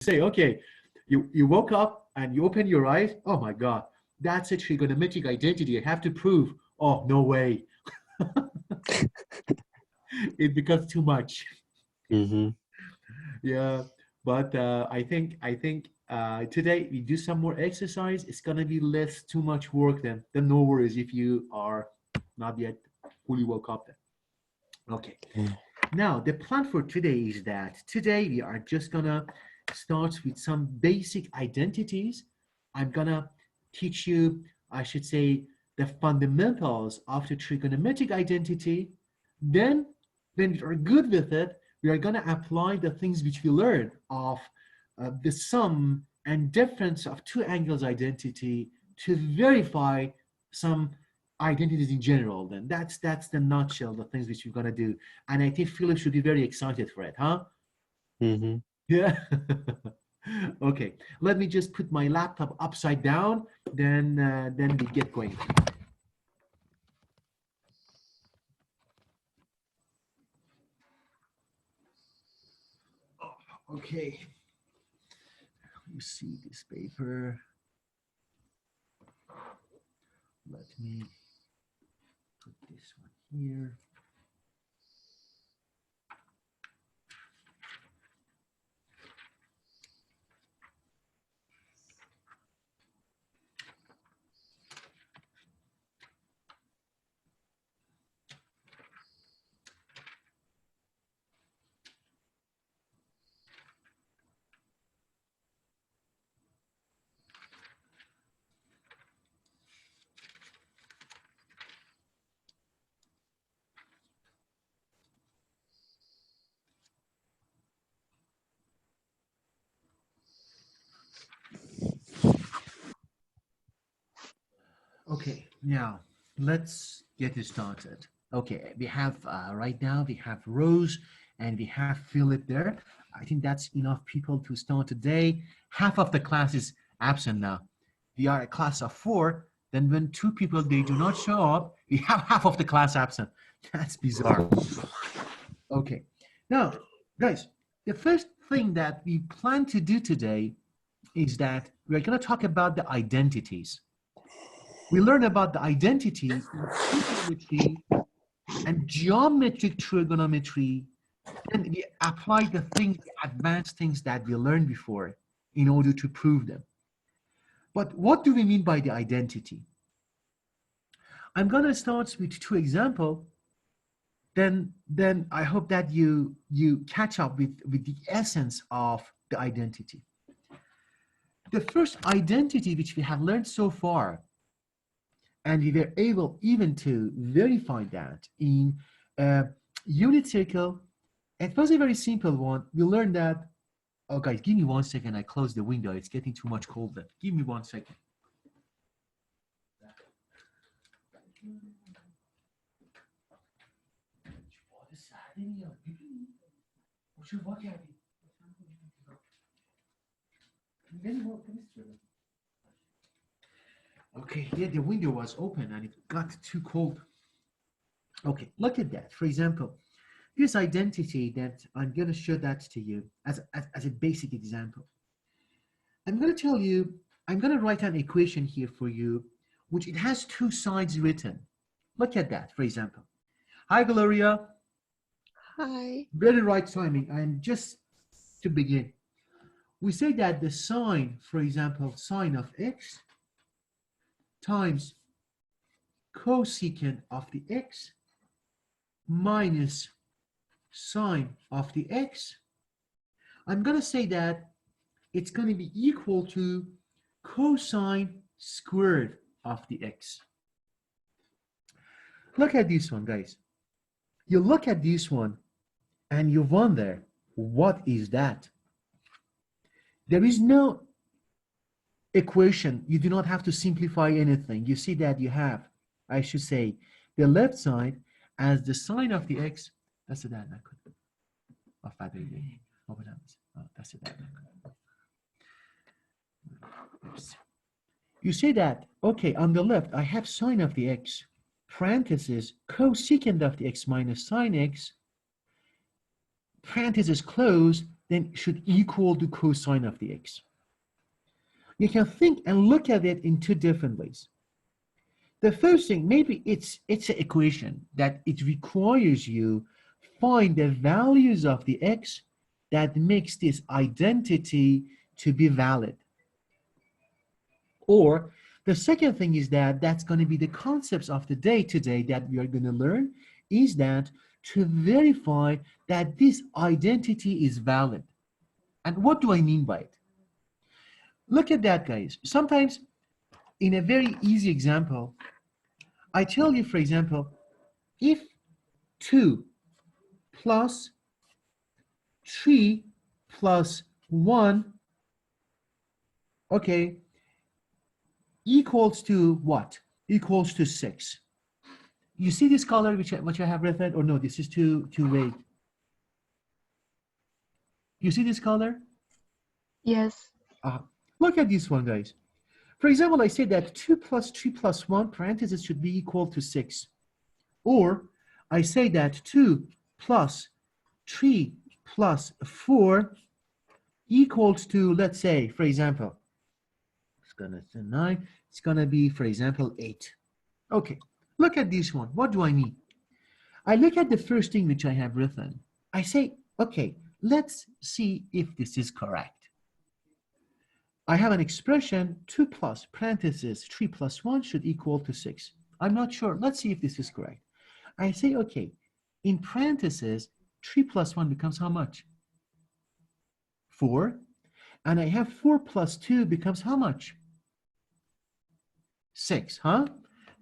say, okay, you woke up and you open your eyes. Oh my God, that's a trigonometric identity. I have to prove. Oh, no way. It becomes too much. Mm-hmm. Yeah, but I think today we do some more exercise. It's gonna be less too much work then no worries if you are not yet fully woke up then. Okay. Now the plan for today is that today we are just gonna start with some basic identities. I'm gonna teach you, I should say, the fundamentals of the trigonometric identity. Then, when you're good with it, we are gonna apply the things which we learned of the sum and difference of two angles identity to verify some identities in general. Then that's the nutshell, the things which we're gonna do. And I think Philip should be very excited for it, huh? Mm-hmm. Yeah. Okay. Let me just put my laptop upside down. Then we get going. Oh, okay. You see this paper. Let me put this one here. Okay, now let's get it started. Okay, we have right now we have Rose and we have Philip there. I think that's enough people to start today. Half of the class is absent now. We are a class of four. Then when two people they do not show up, we have half of the class absent. That's bizarre. Okay, now guys, the first thing that we plan to do today is that we're going to talk about the identities. We learn about the identity in trigonometry and geometric trigonometry, and we apply the things, the advanced things that we learned before in order to prove them. But what do we mean by the identity? I'm going to start with two examples. Then I hope that you catch up with the essence of the identity. The first identity which we have learned so far, and we were able even to verify that in a unit circle. It was a very simple one. We learned that, oh guys, give me 1 second. I closed the window. It's getting too much colder. Give me 1 second. Okay, yeah, the window was open and it got too cold. Okay, look at that. For example, here's identity that I'm going to show that to you as a basic example. I'm going to tell you, I'm going to write an equation here for you, which it has two sides written. Look at that, for example. Hi, Gloria. Hi. Very right timing. And just to begin, we say that the sine, for example, sine of x times cosecant of the x minus sine of the x, I'm going to say that it's going to be equal to cosine squared of the x. Look at this one, guys. You look at this one and you wonder, what is that? There is no equation. You do not have to simplify anything. You see that you have, I should say, the left side as the sine of the x. That's the dad. That's the dad. You say that, okay, on the left, I have sine of the x, parenthesis, cosecant of the x minus sine x, parenthesis closed, then should equal to cosine of the x. You can think and look at it in two different ways. The first thing, maybe it's an equation that it requires you find the values of the x that makes this identity to be valid. Or the second thing is that that's going to be the concepts of the day today that we are going to learn is that to verify that this identity is valid. And what do I mean by it? Look at that, guys. Sometimes in a very easy example, I tell you, for example, if 2 plus 3 plus 1, okay, equals to what? Equals to 6. You see this color which I have written, or no, this is too vague. You see this color? Yes. Look at this one, guys. For example, I say that 2 plus 3 plus 1 parentheses should be equal to 6. Or I say that 2 plus 3 plus 4 equals to, let's say, for example, it's gonna be 9, it's gonna be, for example, 8. Okay, look at this one. What do I mean? I look at the first thing which I have written. I say, okay, let's see if this is correct. I have an expression 2 plus parentheses 3 plus 1 should equal to 6. I'm not sure. Let's see if this is correct. I say, okay, in parentheses, 3 plus 1 becomes how much? 4. And I have 4 plus 2 becomes how much? 6, huh?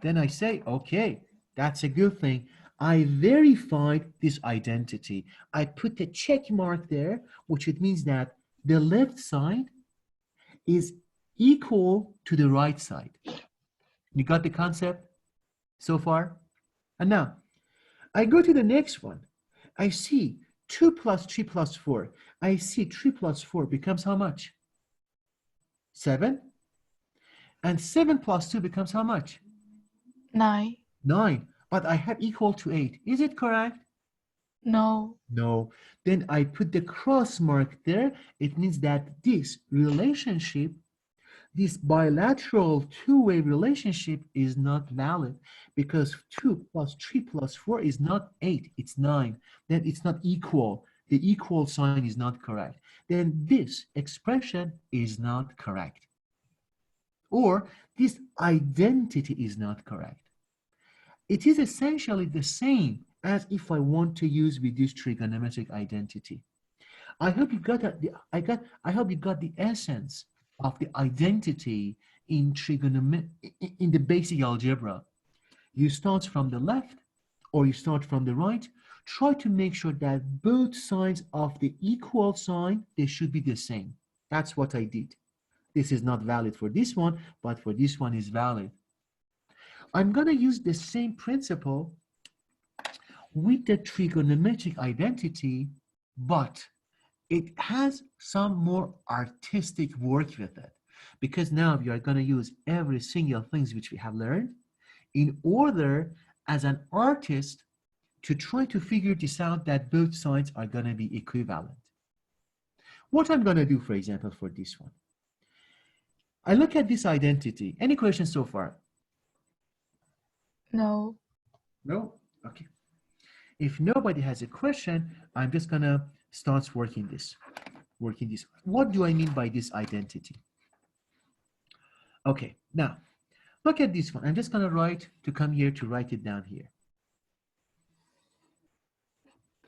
Then I say, okay, that's a good thing. I verified this identity. I put the check mark there, which it means that the left side is equal to the right side. You got the concept so far? And now, I go to the next one. I see 2 plus 3 plus 4. I see 3 plus 4 becomes how much? 7. And 7 plus 2 becomes how much? 9. 9. But I have equal to 8. Is it correct? No. No. Then I put the cross mark there. It means that this relationship, this bilateral two-way relationship is not valid because 2 plus 3 plus 4 is not 8, it's 9. Then it's not equal. The equal sign is not correct. Then this expression is not correct. Or this identity is not correct. It is essentially the same as if I want to use with this trigonometric identity. I hope you got I hope you got the essence of the identity in in the basic algebra. You start from the left or you start from the right. Try to make sure that both sides of the equal sign, they should be the same. That's what I did. This is not valid for this one, but for this one is valid. I'm going to use the same principle with the trigonometric identity, but it has some more artistic work with it, because now we are going to use every single things which we have learned in order as an artist to try to figure this out that both sides are going to be equivalent. What I'm going to do, for example, for this one, I look at this identity. Any questions so far? No. No? Okay. If nobody has a question, I'm just going to start working this. What do I mean by this identity? Okay, now look at this one. I'm just going to come here to write it down here.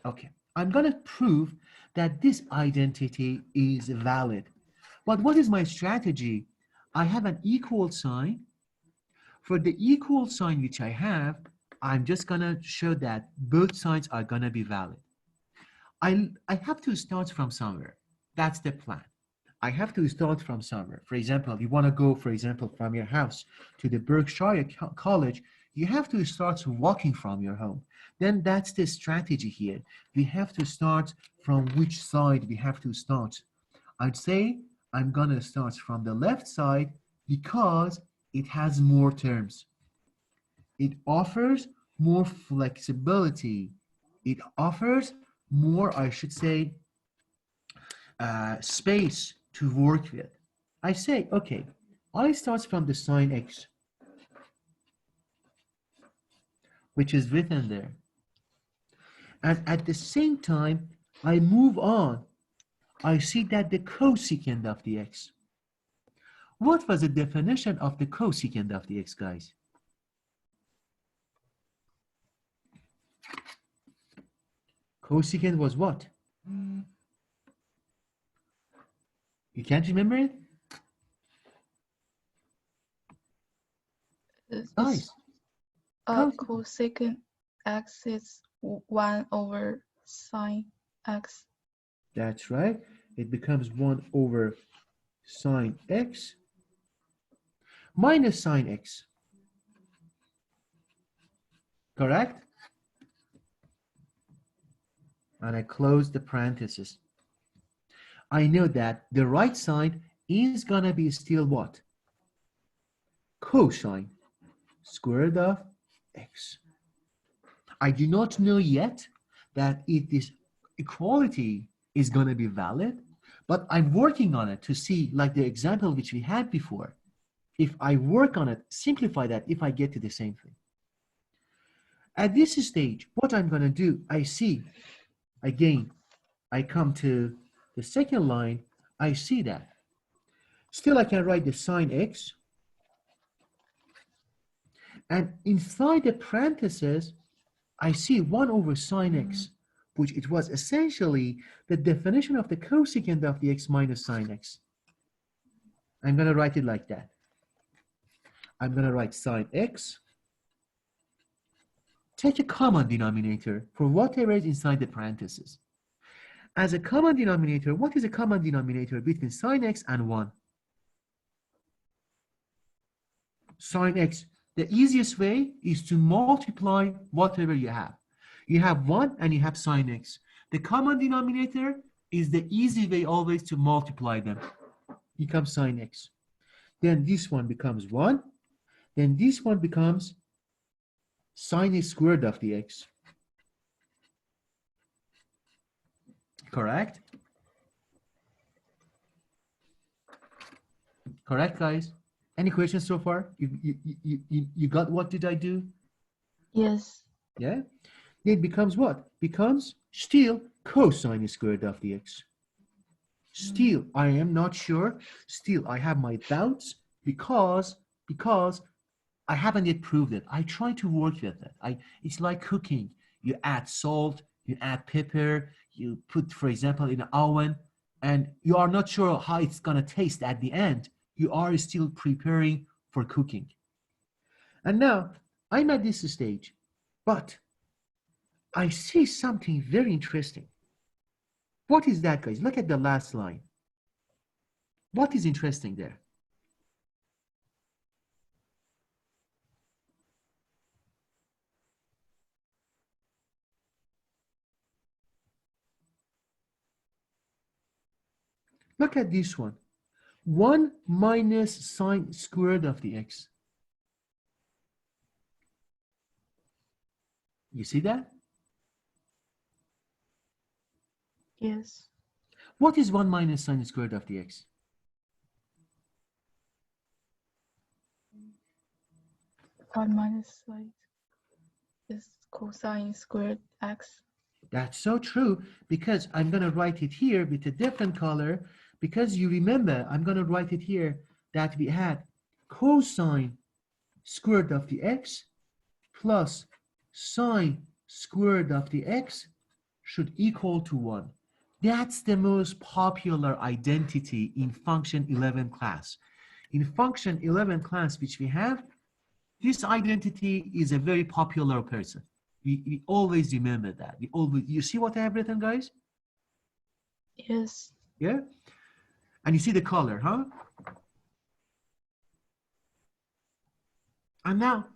Okay, I'm going to prove that this identity is valid. But what is my strategy? I have an equal sign. For the equal sign which I have, I'm just going to show that both sides are going to be valid. I have to start from somewhere. That's the plan. I have to start from somewhere. For example, if you want to go, for example, from your house to the Berkshire College, you have to start walking from your home. Then that's the strategy here. We have to start from which side we have to start. I'd say I'm going to start from the left side because it has more terms. It offers more flexibility. It offers more, I should say, space to work with. I say, okay, I start from the sine x, which is written there. And at the same time, I move on. I see that the cosecant of the x. What was the definition of the cosecant of the x, guys? Cosecant was what? You can't remember it? Guys, Cosecant x is 1 over sine x. that's right. It becomes 1 over sine x minus sine x. Correct? And I close the parenthesis. I know that the right side is going to be still what? Cosine squared of x. I do not know yet that if this equality is going to be valid, but I'm working on it to see, like the example which we had before, if I work on it, simplify that, if I get to the same thing. At this stage, what I'm going to do, I see, again, I come to the second line, I see that. Still, I can write the sine x. And inside the parentheses, I see 1 over sine x, which it was essentially the definition of the cosecant of the x minus sine x. I'm going to write it like that. I'm going to write sine x. Take a common denominator for whatever is inside the parentheses. As a common denominator, what is a common denominator between sine x and 1? Sine x. The easiest way is to multiply whatever you have. You have 1 and you have sine x. The common denominator is the easy way always to multiply them. Becomes sine x. Then this one becomes 1. Then this one becomes sine squared of the x. Correct? Correct, guys? Any questions so far? You got what did I do? Yes. Yeah? It becomes what? Becomes still cosine squared of the x. Still, I am not sure. Still, I have my doubts because I haven't yet proved it. I try to work with it. It's like cooking. You add salt, you add pepper, you put, for example, in an oven, and you are not sure how it's going to taste at the end. You are still preparing for cooking. And now, I'm at this stage, but I see something very interesting. What is that, guys? Look at the last line. What is interesting there? Look at this one. 1 minus sine squared of the x. You see that? Yes. What is 1 minus sine squared of the x? One minus sine is cosine squared x. That's so true, because I'm going to write it here with a different color, because you remember, I'm going to write it here that we had cosine squared of the x plus sine squared of the x should equal to 1. That's the most popular identity in function 11 class. In function 11 class, which we have, this identity is a very popular person. We always remember that. You see what I have written, guys? Yes. Yeah? And you see the color, huh? And now,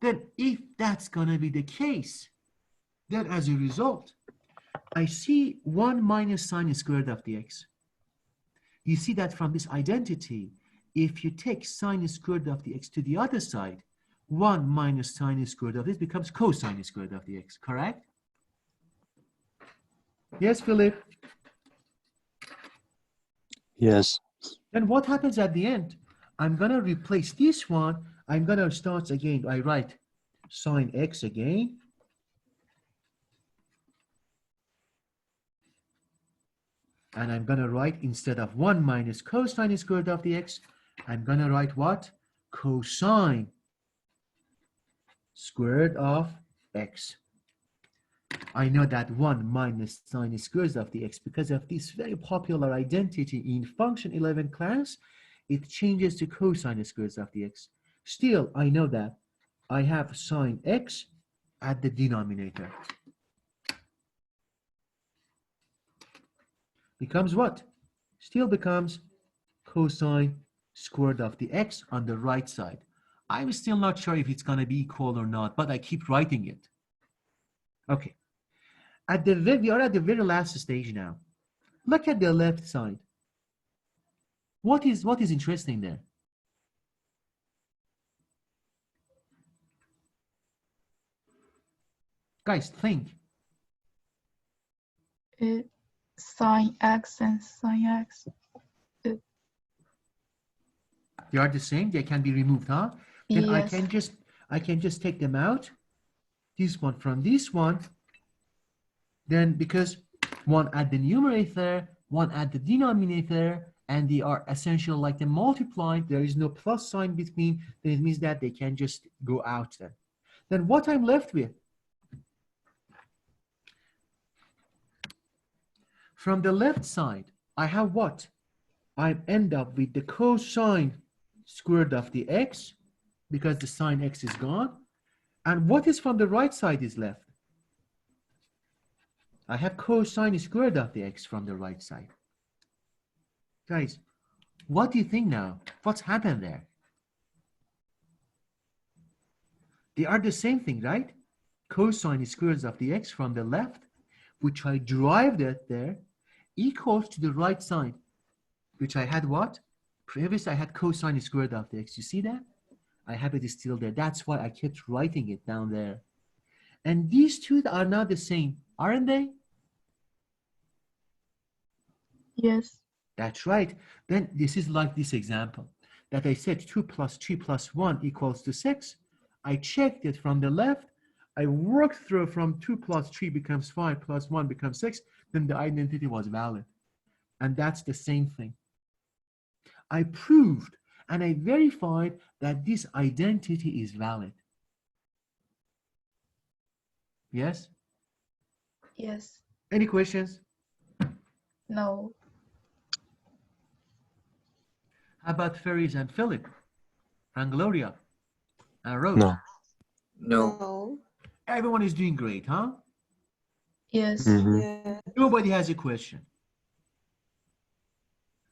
then if that's gonna be the case, then as a result, I see 1 minus sine squared of the x. You see that from this identity, if you take sine squared of the x to the other side, 1 minus sine squared of this becomes cosine squared of the x, correct? Yes, Philip? Yes. Then what happens at the end? I'm going to replace this one. I'm going to start again. I write sine x again. And I'm going to write, instead of 1 minus cosine squared of the x, I'm going to write what? Cosine squared of x. I know that 1 minus sine squared of the x, because of this very popular identity in function 11 class, it changes to cosine squared of the x. Still, I know that I have sine x at the denominator. Becomes what? Still becomes cosine squared of the x on the right side. I'm still not sure if it's going to be equal or not, but I keep writing it. Okay. We are at the very last stage now. Look at the left side. What is interesting there? Guys, think. Sine x and sine x. They are the same. They can be removed, huh? Then Yes. I can just take them out. This one from this one. Then because one at the numerator, one at the denominator, and they are essentially like the multiplying. There is no plus sign between. Then it means that they can just go out there. Then what I'm left with? From the left side, I have what? I end up with the cosine squared of the x, because the sine x is gone. And what is from the right side is left? I have cosine squared of the x from the right side. Guys, what do you think now? What's happened there? They are the same thing, right? Cosine squared of the x from the left, which I derived it there, equals to the right side, which I had what? Previously I had cosine squared of the x. You see that? I have it still there. That's why I kept writing it down there. And these two are not the same, aren't they? Yes. That's right. Then this is like this example that I said 2 plus 3 plus 1 equals to 6. I checked it from the left. I worked through from 2 plus 3 becomes 5 plus 1 becomes 6. Then the identity was valid. And that's the same thing. I proved and I verified that this identity is valid. Yes? Yes. Any questions? No. How about Ferris and Philip and Gloria and Rose? No. No. Everyone is doing great, huh? Yes. Mm-hmm. Yeah. Nobody has a question,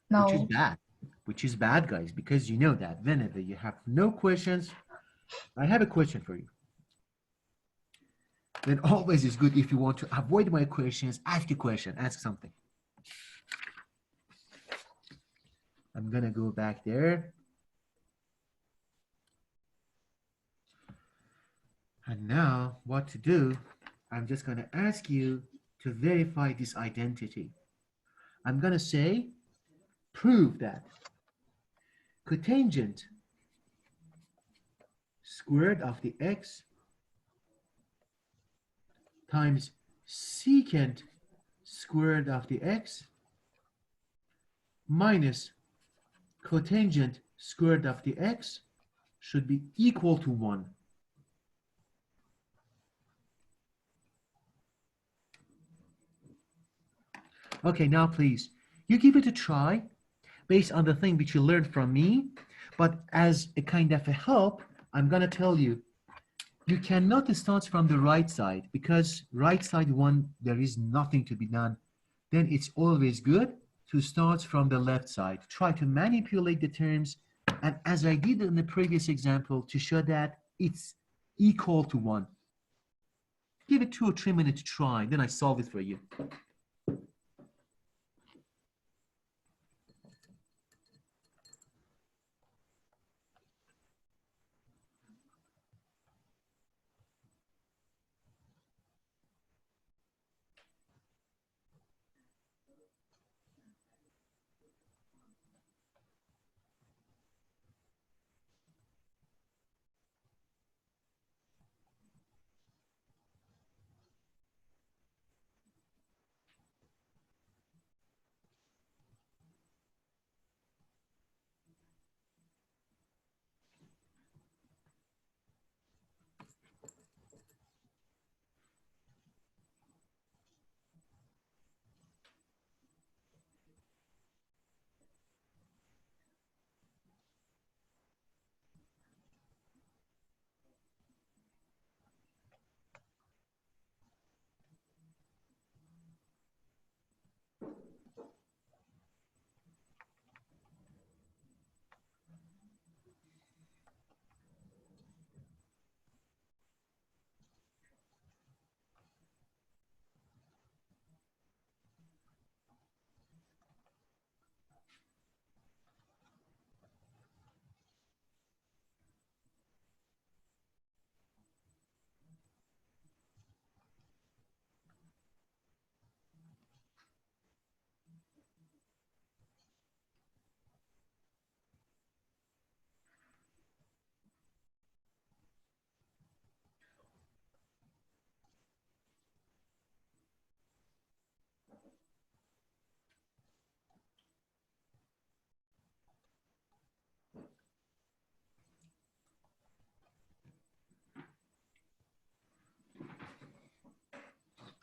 which is No. bad. Which is bad, guys, because you know that whenever you have no questions, I have a question for you. Then always is good if you want to avoid my questions, ask a question, ask something. I'm going to go back there. And now what to do, I'm just going to ask you to verify this identity. I'm going to say, prove that cotangent squared of the x times secant squared of the x minus cotangent squared of the x should be equal to 1. Okay, now please, you give it a try based on the thing which you learned from me, but as a kind of a help, I'm going to tell you, you cannot start from the right side, because right side one, there is nothing to be done. Then it's always good to start from the left side. Try to manipulate the terms, and as I did in the previous example, to show that it's equal to 1. Give it 2 or 3 minutes to try, then I solve it for you.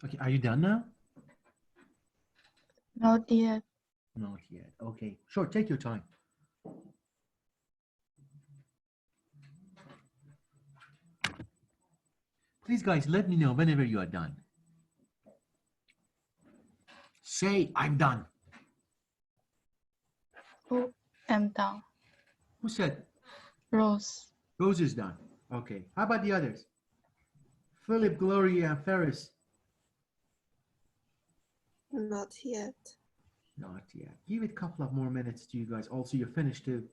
Okay, are you done now? Not yet. Not yet. Okay, sure, take your time. Please, guys, let me know whenever you are done. Say, I'm done. Oh, I'm done. Who said Rose. Rose is done? Okay, how about the others? Philip, Gloria, and Ferris? Not yet. Not yet. Give it a couple of more minutes to you guys. Also, you're finished too.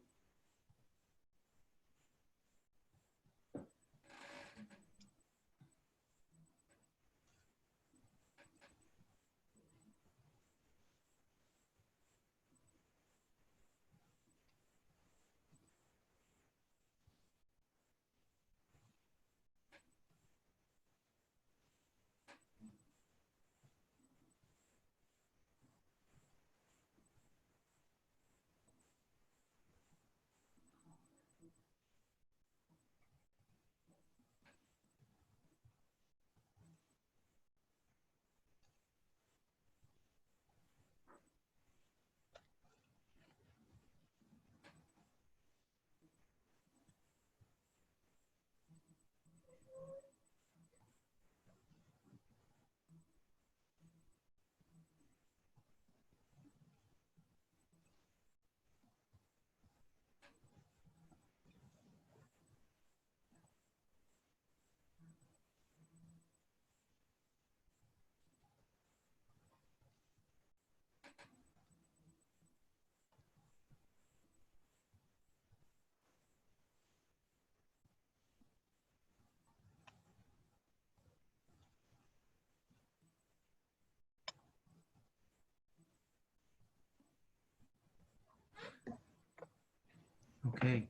Okay.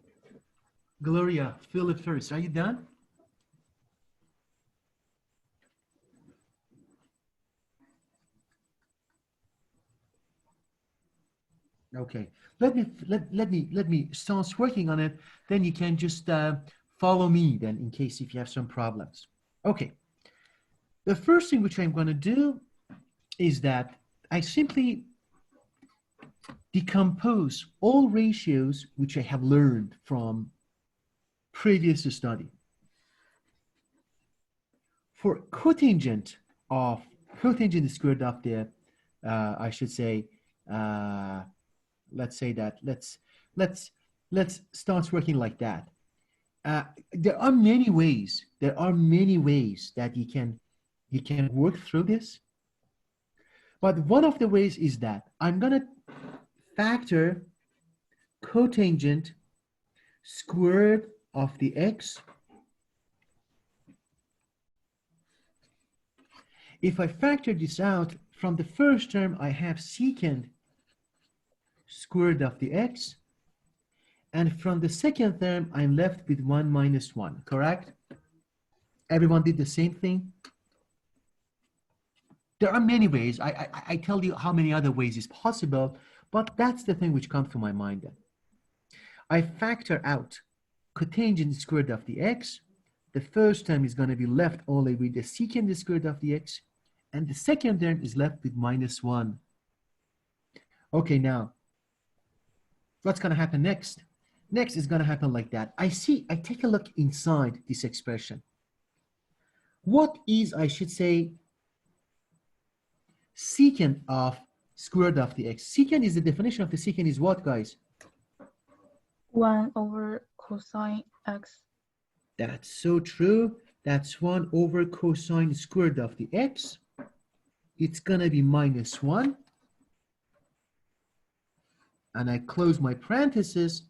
Gloria, Philip, Ferris, are you done? Okay. Let me start working on it. Then you can just follow me. Then, in case if you have some problems. Okay. The first thing which I'm going to do is that I simply decompose all ratios which I have learned from previous study. For cotangent squared of the, I should say, let's say that let's let's start working like that. There are many ways. There are many ways that you can work through this. But one of the ways is that I'm gonna factor cotangent squared of the x. If I factor this out, from the first term, I have secant squared of the x. And from the second term, I'm left with 1 minus 1, correct? Everyone did the same thing? There are many ways. I tell you how many other ways is possible, but that's the thing which comes to my mind then. I factor out cotangent squared of the x. The first term is going to be left only with the secant squared of the x, and the second term is left with minus 1. Okay, now, what's going to happen next? Next is going to happen like that. I take a look inside this expression. What is, I should say, secant of square root of the x? Secant is the definition of the secant is what, guys? 1 over cosine x. That's so true. That's 1 over cosine squared of the x. It's going to be minus 1. And I close my parenthesis.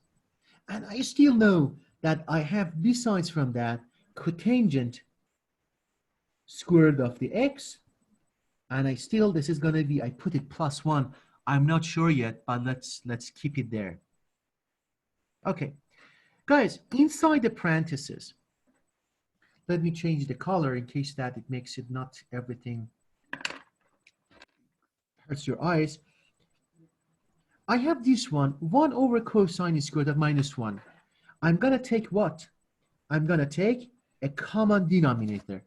And I still know that I have, besides from that, cotangent squared of the x. And this is going to be, I put it plus 1. I'm not sure yet, but let's keep it there. Okay. Guys, inside the parenthesis, let me change the color in case that it makes it not everything hurts your eyes. I have this one, 1 over cosine squared of minus 1. I'm going to take what? I'm going to take a common denominator.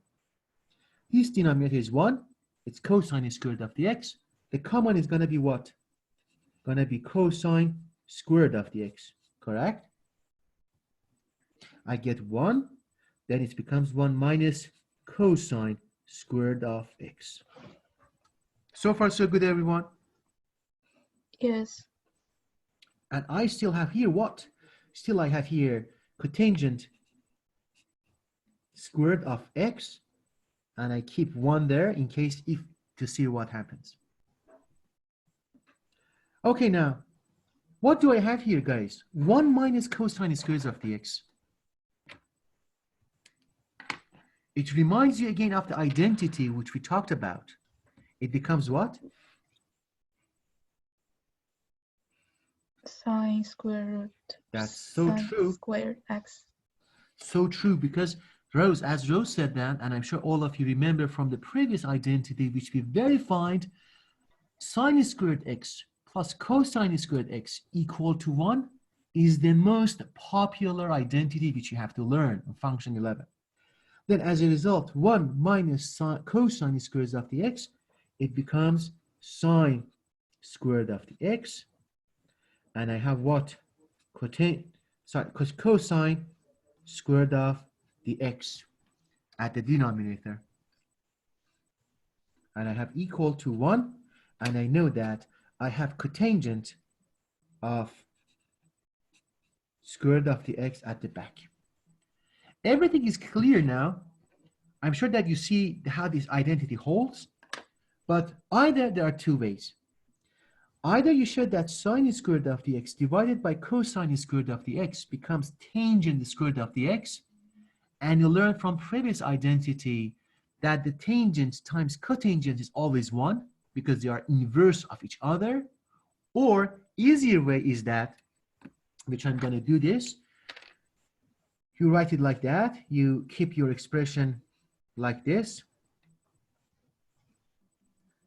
This denominator is 1. It's cosine squared of the x. The common is going to be what? Going to be cosine squared of the x, correct? I get 1, then it becomes 1 minus cosine squared of x. So far, so good, everyone. Yes. And I still have here what? Still I have here cotangent squared of x, and I keep 1 there in case if to see what happens. Okay, now, what do I have here, guys? 1 minus cosine squared of the x. It reminds you again of the identity which we talked about. It becomes what? Sine square root. That's so sine true. Squared x. So true, because Rose, as Rose said that, and I'm sure all of you remember from the previous identity which we verified, sine squared x plus cosine squared x equal to 1 is the most popular identity which you have to learn in function 11. Then as a result, 1 minus cosine squared of the x, it becomes sine squared of the x. And I have what? Cosine squared of the x at the denominator. And I have equal to 1. And I know that I have cotangent of square root of the x at the back. Everything is clear now. I'm sure that you see how this identity holds, but either there are two ways. Either you show that sine squared of the x divided by cosine squared of the x becomes tangent squared of the x, and you learn from previous identity that the tangent times cotangent is always 1 because they are inverse of each other. Or easier way is that, which I'm going to do this, you write it like that, you keep your expression like this,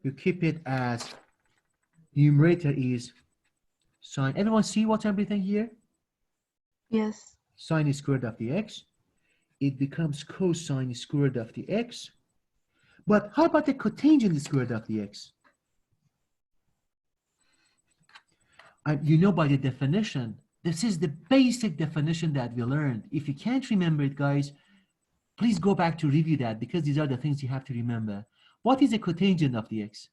you keep it as numerator is sine. Everyone see what's everything here? Yes. Sine squared of the x. It becomes cosine squared of the x. But how about the cotangent squared of the x? You know by the definition, this is the basic definition that we learned. If you can't remember it, guys, please go back to review that because these are the things you have to remember. What is the cotangent of the x?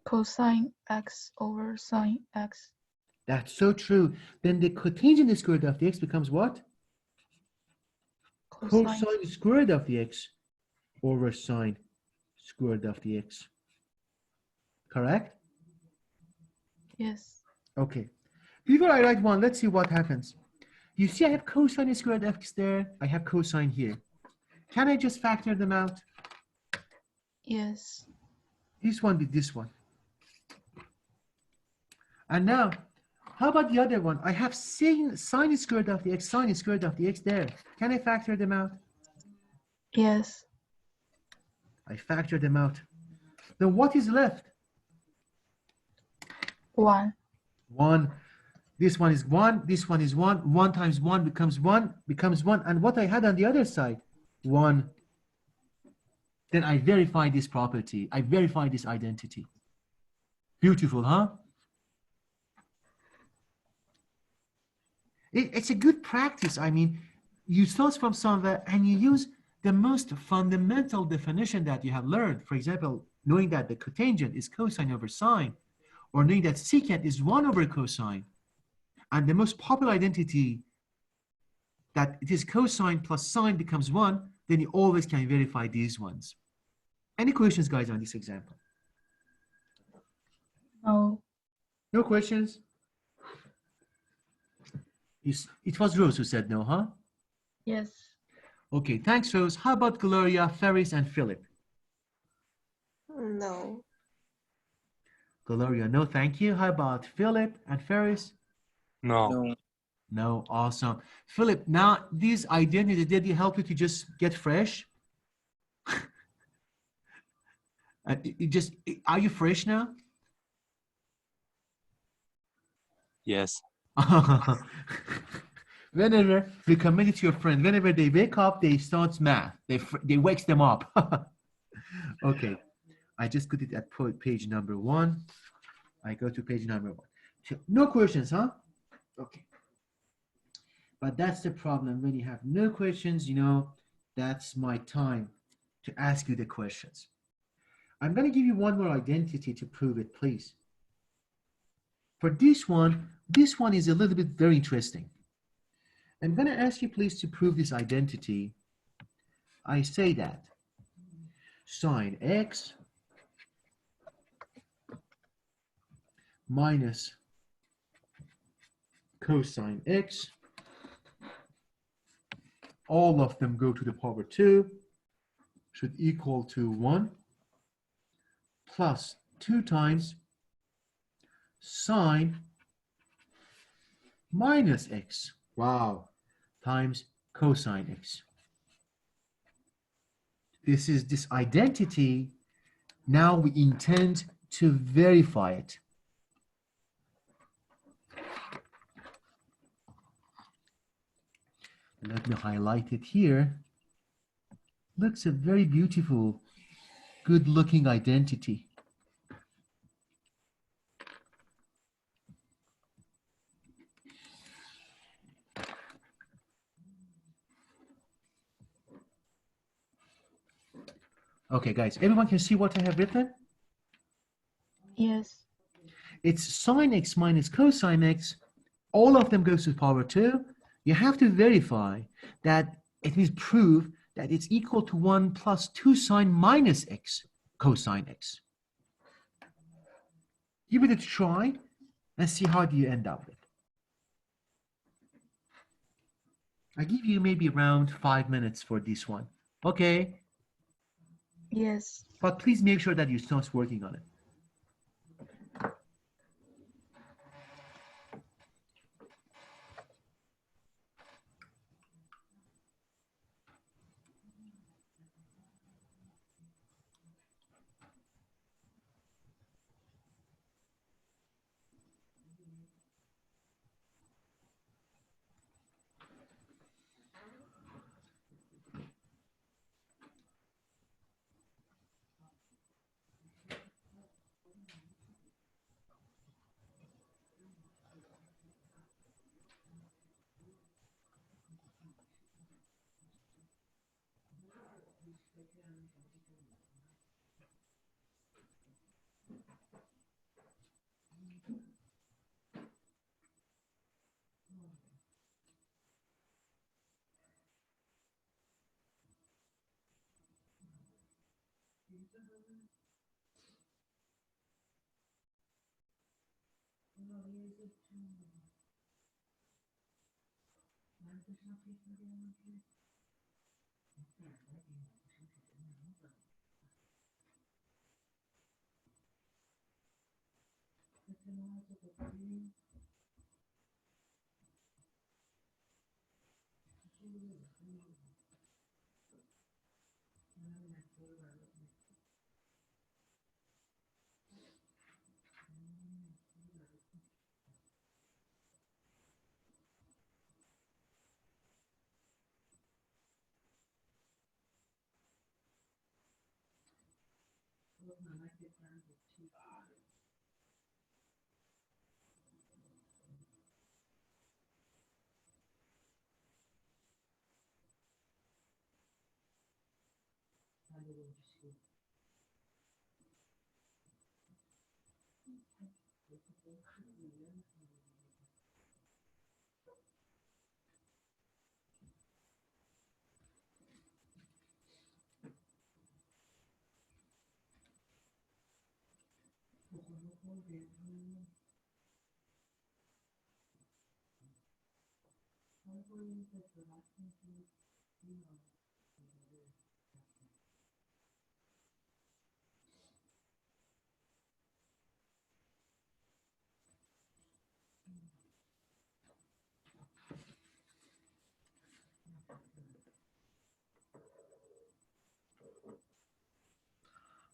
Cosine x over sine x. That's so true. Then the cotangent squared of the x becomes what? Cosine squared of the x over sine squared of the x. Correct? Yes. Okay. Before I write 1, let's see what happens. You see I have cosine squared of x there. I have cosine here. Can I just factor them out? Yes. This one with this one. And now, how about the other one? I have sine squared of the x, sine squared of the x there. Can I factor them out? Yes. I factor them out. Then what is left? 1. 1. This one is 1. This one is 1. 1 times 1 becomes 1. And what I had on the other side? 1. Then I verify this property. I verify this identity. Beautiful, huh? It's a good practice. I mean, you start from somewhere and you use the most fundamental definition that you have learned. For example, knowing that the cotangent is cosine over sine, or knowing that secant is 1 over cosine. And the most popular identity that it is cosine plus sine becomes 1, then you always can verify these ones. Any questions, guys, on this example? No. No questions? It was Rose who said no, huh? Yes. Okay, thanks, Rose. How about Gloria, Ferris, and Philip? No. Gloria, no, thank you. How about Philip and Ferris? No. No. No, awesome. Philip, now these identities, did they help you to just get fresh? Are you fresh now? Yes. Whenever recommend it to your friend, whenever they wake up, they start math. They wakes them up. Okay. I just put it at page number 1. I go to page number 1. So, no questions, huh? Okay. But that's the problem. When you have no questions, you know, that's my time to ask you the questions. I'm going to give you one more identity to prove it, please. For this one is a little bit very interesting. I'm going to ask you, please, to prove this identity. I say that sine x minus cosine x, all of them go to the power 2, should equal to 1 plus 2 times sine minus x, wow, times cosine x. This is this identity. Now we intend to verify it. Let me highlight it here. Looks a very beautiful, good-looking identity. Okay, guys, everyone can see what I have written? Yes. It's sine x minus cosine x. All of them goes to the power 2. You have to verify that it means prove that it's equal to 1 plus 2 sine minus x cosine x. Give it a try and see how do you end up with. I give you maybe around 5 minutes for this one. Okay, Yes. but please make sure that you start working on it.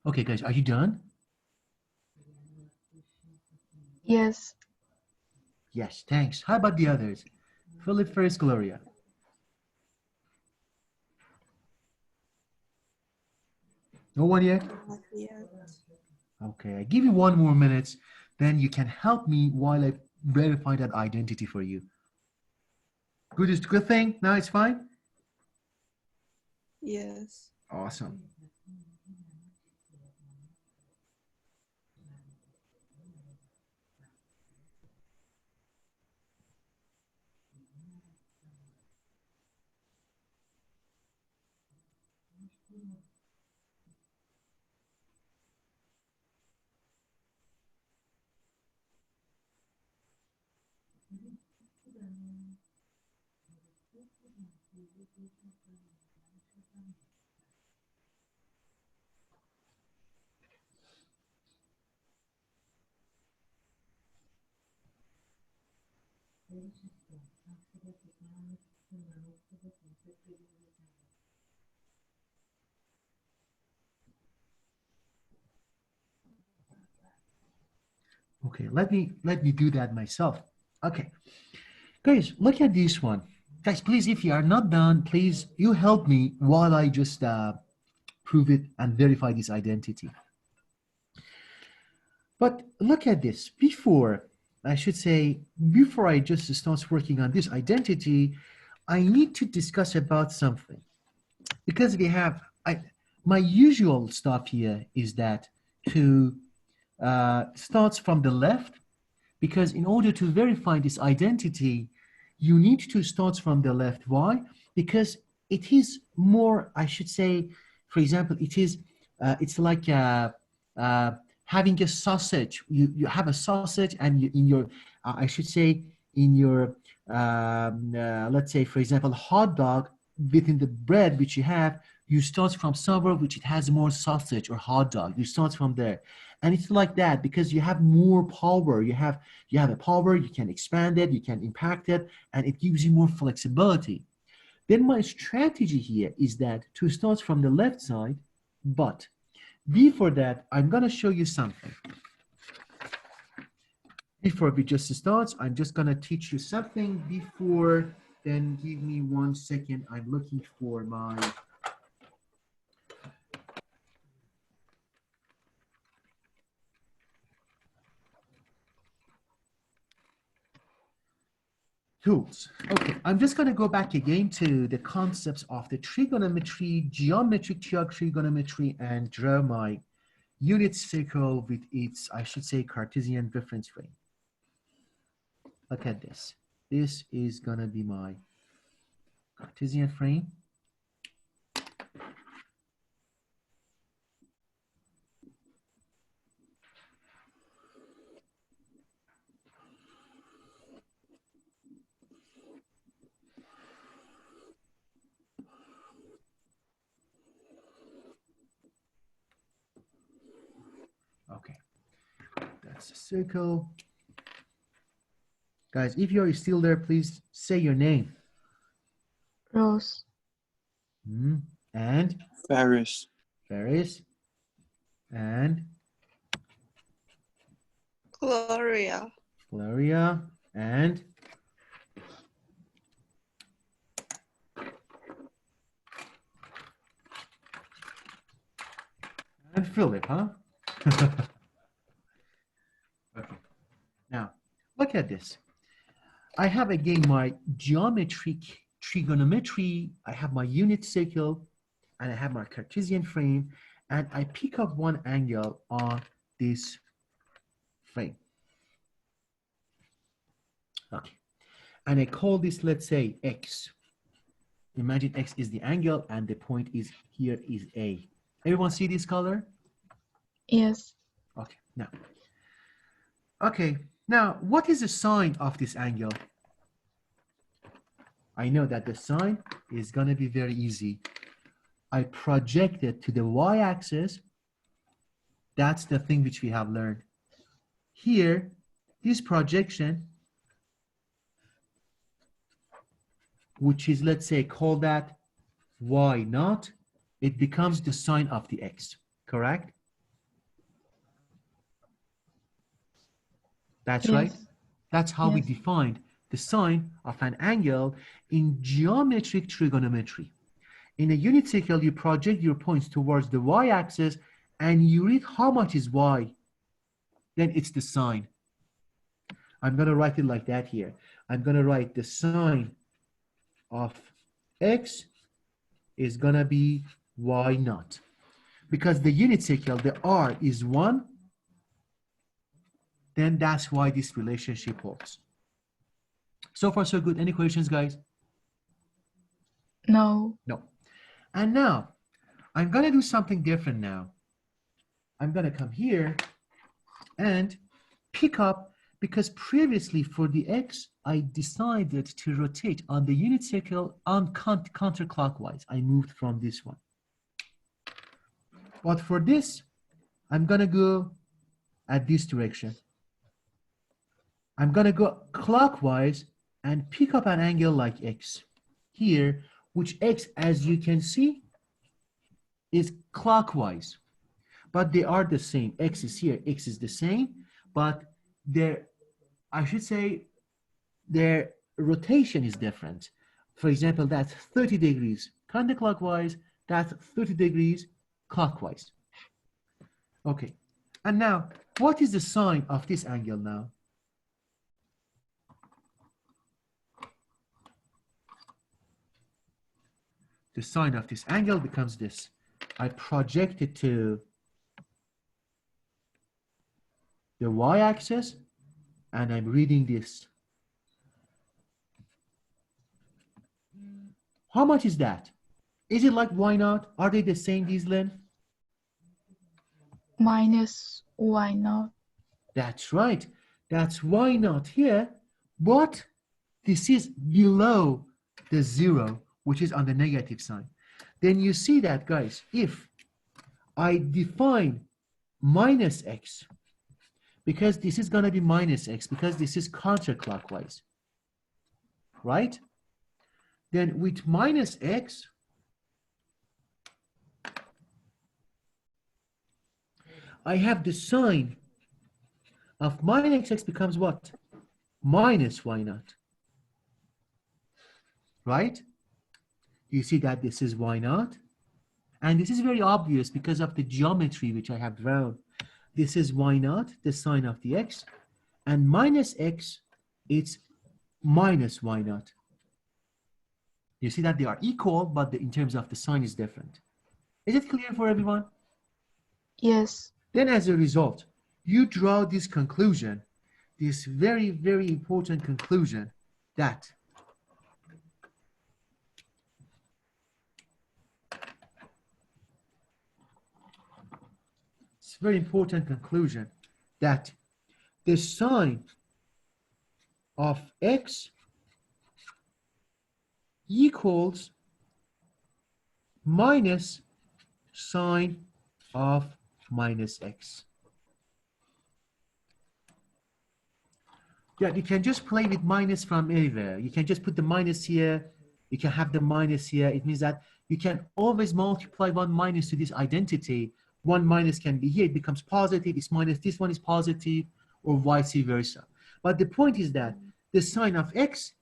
Okay, guys, are you done? Yes. Yes, thanks. How about the others? Philip first, Gloria. No one yet? Not yet. Okay, I give you 1 more minute, then you can help me while I verify that identity for you. Good is good thing. Now it's fine. Yes. Awesome. Okay, let me do that myself. Okay, guys, look at this one. Guys, please, if you are not done, please you help me while I just prove it and verify this identity. But look at this. Before, I should say, before I just start working on this identity, I need to discuss about something. Because we have, my usual stuff here is that to starts from the left, because in order to verify this identity, you need to start from the left. Why? Because it is more, I should say, for example, it's like uh, having a sausage. You have a sausage, and in your, I should say, in your, let's say, for example, hot dog, within the bread which you have, you start from somewhere which it has more sausage or hot dog. You start from there, and it's like that because you have more power. You have a power. You can expand it. You can impact it, and it gives you more flexibility. Then my strategy here is that to start from the left side, but before that, I'm gonna show you something. Before we just start, I'm just gonna teach you something before. Then give me 1 second. I'm looking for my tools. Okay, I'm just going to go back again to the concepts of the trigonometry, geometric trigonometry, and draw my unit circle with its, I should say, Cartesian reference frame. Look at this. This is going to be my Cartesian frame. Okay, that's a circle. Guys, if you're still there, please say your name. Rose. And Ferris. Ferris. And Gloria. Gloria. And Philip, huh? Okay. Now, look at this. I have again my geometric trigonometry. I have my unit circle, and I have my Cartesian frame, and I pick up one angle on this frame. Okay. And I call this, let's say, X. Imagine X is the angle, and the point is here is A. Everyone see this color? Yes. Okay, now. Okay, now what is the sign of this angle? I know that the sign is going to be very easy. I project it to the y-axis. That's the thing which we have learned. Here, this projection, which is, let's say, call that y naught, it becomes the sign of the x, correct? That's right. Yes. That's how we Yes. defined the sign of an angle in geometric trigonometry. In a unit circle, you project your points towards the y-axis, and you read how much is y, then it's the sine. I'm going to write it like that here. I'm going to write the sine of x is going to be y naught. Because the unit circle, the r is 1, then that's why this relationship holds. So far, so good. Any questions, guys? No. No. And now, I'm going to do something different now. I'm going to come here and pick up, because previously for the x, I decided to rotate on the unit circle on counterclockwise. I moved from this one. But for this, I'm going to go at this direction. I'm going to go clockwise and pick up an angle like x here, which x, as you can see, is clockwise. But they are the same. X is here, x is the same, but I should say their rotation is different. For example, that's 30 degrees counterclockwise, that's 30 degrees clockwise. Okay, and now, what is the sine of this angle now? The sine of this angle becomes this. I project it to the y-axis, and I'm reading this. How much is that? Is it like y naught? Are they the same, these lengths? Minus y naught. That's right. That's y naught here, but this is below the 0, which is on the negative sign. Then you see that, guys, if I define minus x, because this is going to be minus x, because this is counterclockwise, right? Then with minus x, I have the sine of minus x becomes what? Minus y naught, right? You see that this is y naught, and this is very obvious because of the geometry which I have drawn. This is y naught, the sine of the x, and minus x, it's minus y naught. You see that they are equal, but in terms of the sign is different. Is it clear for everyone? Yes. Then as a result, you draw this conclusion, this very, very important conclusion, that it's a very important conclusion that the sine of x equals minus sine of minus x. Yeah, you can just play with minus from anywhere. You can just put the minus here. You can have the minus here. It means that you can always multiply one minus to this identity. One minus can be here. It becomes positive. It's minus. This one is positive, or vice versa. But the point is that the sine of x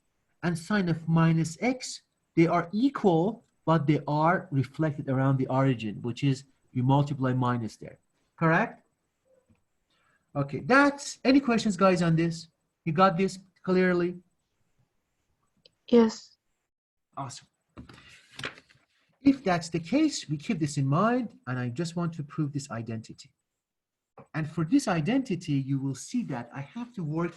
and sine of minus x, they are equal, but they are reflected around the origin, which is you multiply minus there. Correct? Okay, that's any questions, guys, on this? You got this clearly? Yes. Awesome. If that's the case, we keep this in mind, and I just want to prove this identity. And for this identity, you will see that I have to work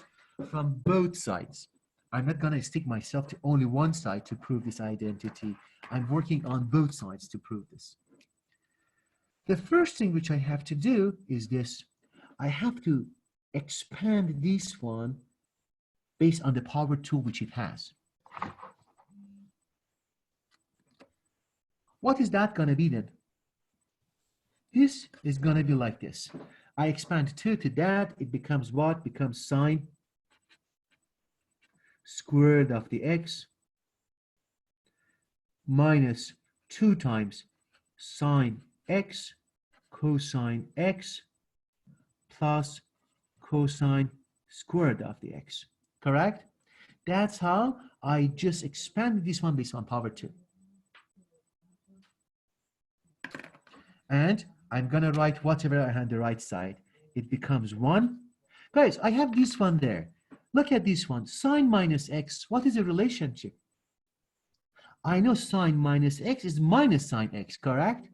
from both sides. I'm not going to stick myself to only one side to prove this identity. I'm working on both sides to prove this. The first thing which I have to do is this. I have to expand this one based on the power 2 which it has. What is that going to be then? This is going to be like this. I expand 2 to that. It becomes what? Becomes sine squared of the x minus 2 times sine x cosine x plus cosine squared of the x. Correct? That's how I just expanded this one based on power 2. And I'm going to write whatever I have on the right side. It becomes 1. Guys, I have this one there. Look at this one. Sine minus x. What is the relationship? I know sine minus x is minus sine x, correct?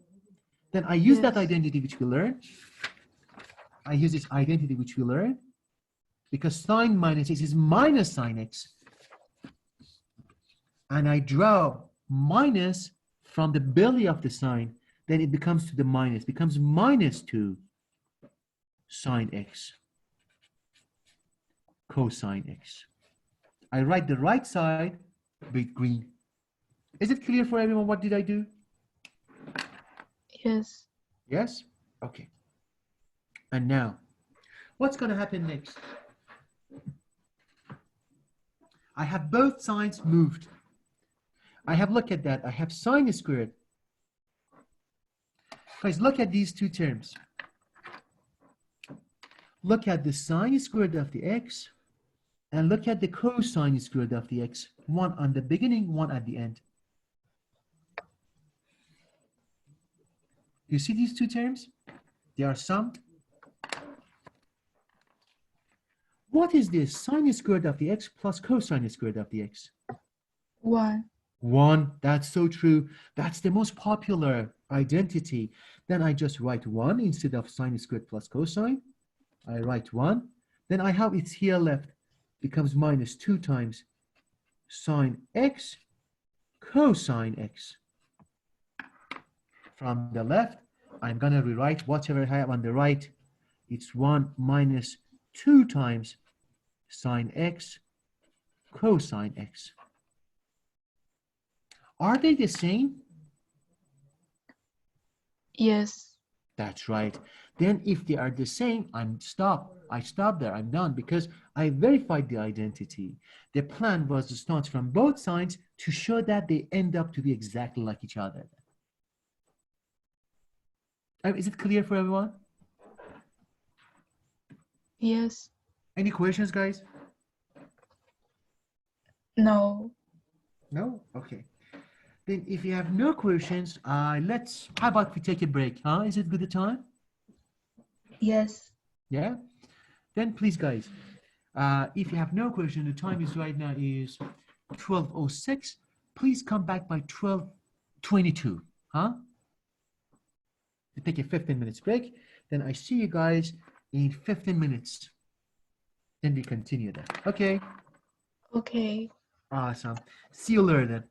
Then I use that Yes. identity which we learned. I use this identity which we learned because sine minus x is minus sine x. And I draw minus from the belly of the sine, then it becomes to the minus, becomes minus 2 sine x cosine x. I write the right side with green. Is it clear for everyone? What did I do? Yes. Yes? Okay. And now, what's going to happen next? I have both signs moved. I have, look at that. I have sine squared. Guys, look at these two terms. Look at the sine squared of the x and look at the cosine squared of the x. One on the beginning, one at the end. You see these two terms? They are summed. What is this? Sine squared of the x plus cosine squared of the x. 1. 1. That's so true. That's the most popular identity. Then I just write 1 instead of sine squared plus cosine. I write 1. Then I have it's here left. Becomes minus 2 times sine x cosine x. From the left, I'm going to rewrite whatever I have on the right. It's 1 minus 2 times sine x cosine x. Are they the same? Yes. That's right. Then if they are the same, I stop there. I'm done because I verified the identity. The plan was to start from both sides to show that they end up to be exactly like each other. Is it clear for everyone? Yes. Any questions, guys? No. No? Okay. Then if you have no questions, how about we take a break, huh? Is it good a time? Yes. Yeah? Then please, guys, if you have no question, the time is right now is 12:06. Please come back by 12:22, huh? We take a 15 minutes break. Then I see you guys in 15 minutes. Then we continue then. Okay? Okay. Awesome. See you later then.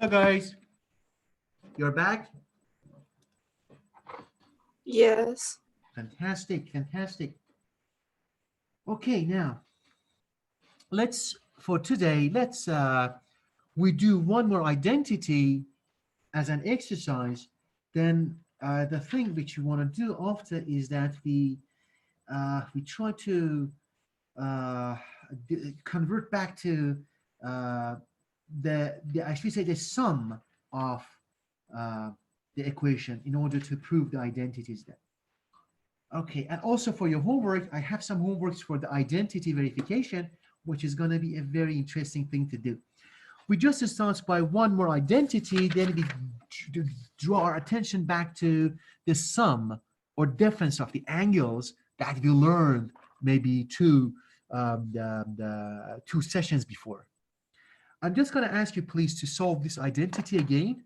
Hello, guys. You're back? Yes. Fantastic, fantastic. Okay, now for today, we do one more identity as an exercise. Then the thing which you want to do after is that we try to uh, convert back to uh, the I should say the sum of uh, the equation in order to prove the identities then. Okay, and also for your homework, I have some homeworks for the identity verification, which is going to be a very interesting thing to do. We just start by one more identity, then we draw our attention back to the sum or difference of the angles that we learned maybe two sessions before. I'm just going to ask you please to solve this identity again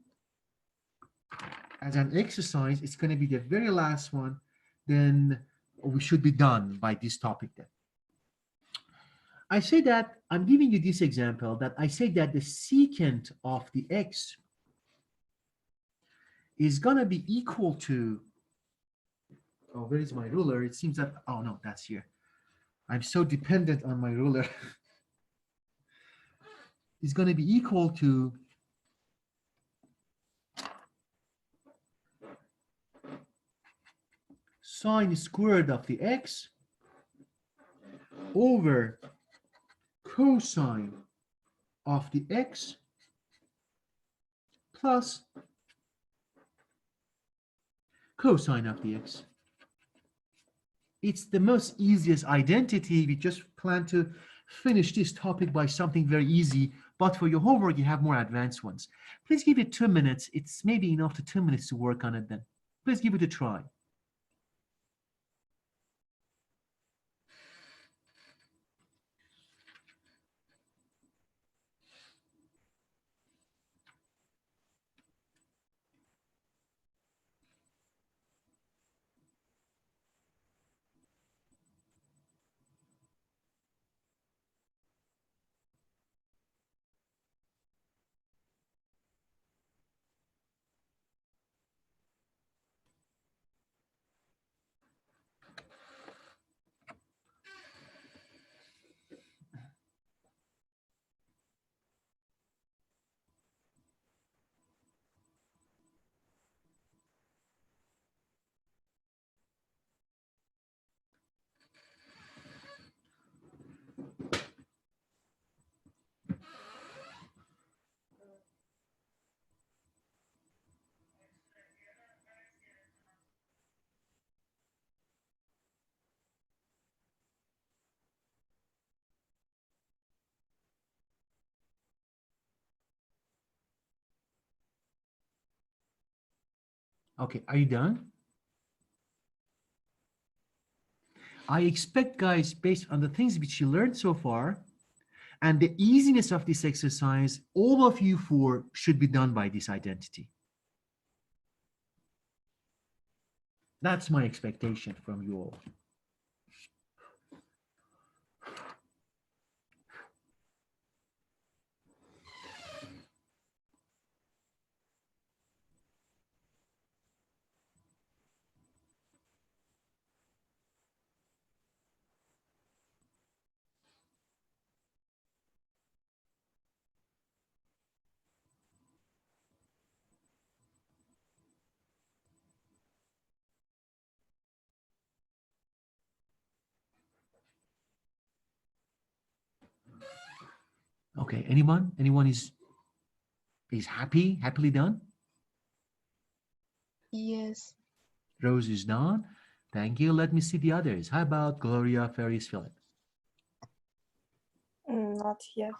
as an exercise. It's going to be the very last one. Then we should be done by this topic then. I say that I'm giving you this example that I say that the secant of the x is going to be equal to, oh, where is my ruler? It seems that, oh no, that's here. I'm so dependent on my ruler. Is going to be equal to sine squared of the x over cosine of the x plus cosine of the x. It's the most easiest identity. We just plan to finish this topic by something very easy, but for your homework, you have more advanced ones. Please give it 2 minutes. It's maybe enough to 2 minutes to work on it then. Please give it a try. Okay, are you done? I expect, guys, based on the things which you learned so far and the easiness of this exercise, all of you four should be done by this identity. That's my expectation from you all. Okay, anyone? Anyone is happily done? Yes. Rose is done. Thank you. Let me see the others. How about Gloria, Ferris, Philip? Not yet.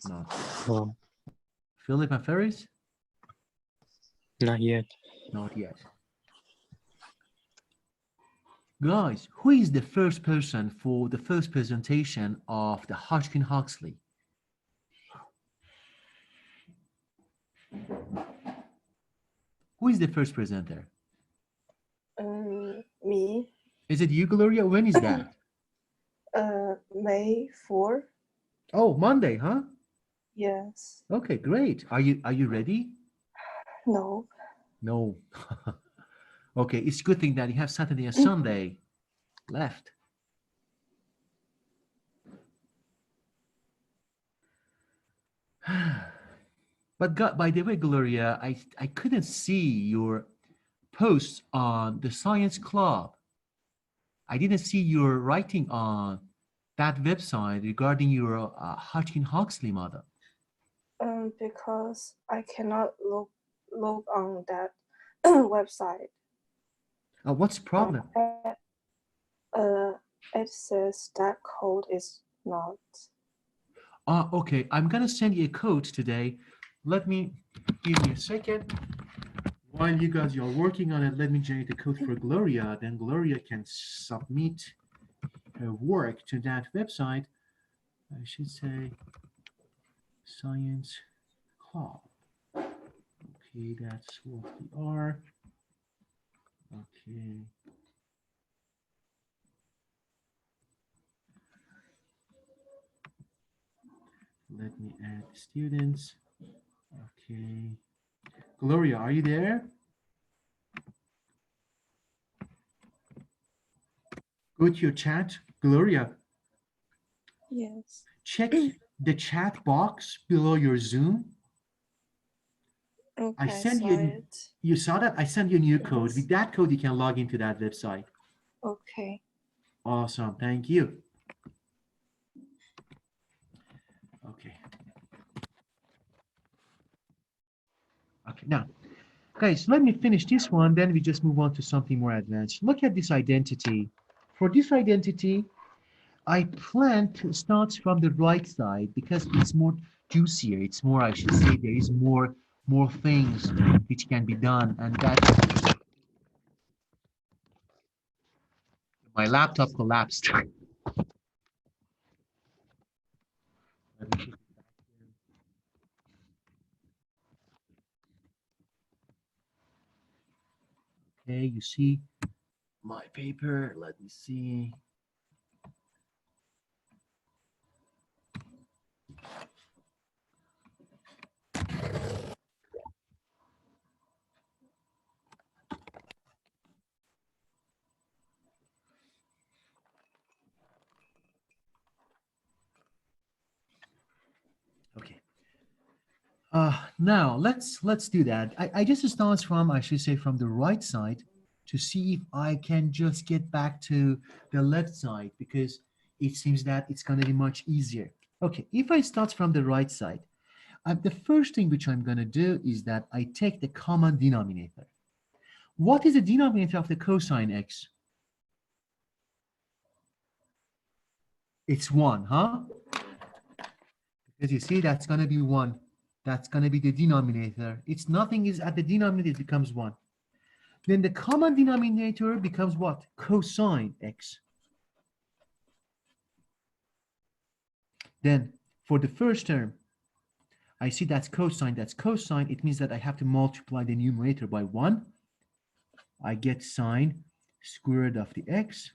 Not. No, Philip and Ferris? not yet. Not yet. Guys, who is the first person for the first presentation of the Hodgkin-Huxley? Who is the first presenter? Me. Is it you, Gloria? When is that? May 4. Oh, Monday, huh? Yes. Okay, great. Are you ready? No. No. Okay, it's a good thing that you have Saturday and Sunday left. But God, by the way, Gloria, I couldn't see your posts on the Science Club. I didn't see your writing on that website regarding your Hodgkin-Huxley model. Because I cannot log on that website. What's the problem? Uh, it says that code is not. Okay, I'm gonna send you a code today. Let me give me a second. While you guys are working on it, let me generate the code for Gloria. Then Gloria can submit her work to that website. I should say Science Club. Okay, that's what we are. Okay. Let me add students. Okay. Gloria, are you there? Go to your chat. Gloria, Yes. check the chat box below your Zoom. I Okay, sent saw you, it. you saw that? I sent you a new code. Yes. With that code, you can log into that website. Okay. Awesome. Thank you. Okay. Okay, now, guys, let me finish this one, then we just move on to something more advanced. Look at this identity. For this identity, I plan to start from the right side because it's more juicier. It's more, I should say, there is more things which can be done, and that my laptop collapsed. Let me put it back here. Okay, you see my paper. Let me see. Okay. Now let's do that. I just start from, I should say, from the right side to see if I can just get back to the left side because it seems that it's going to be much easier. Okay, if I start from the right side, the first thing which I'm going to do is that I take the common denominator. What is the denominator of the cosine x? It's 1, huh? Because you see, that's going to be 1. That's going to be the denominator. It's nothing is at the denominator, it becomes 1. Then the common denominator becomes what? Cosine x. Then for the first term, I see that's cosine, that's cosine. It means that I have to multiply the numerator by 1. I get sine square root of the x.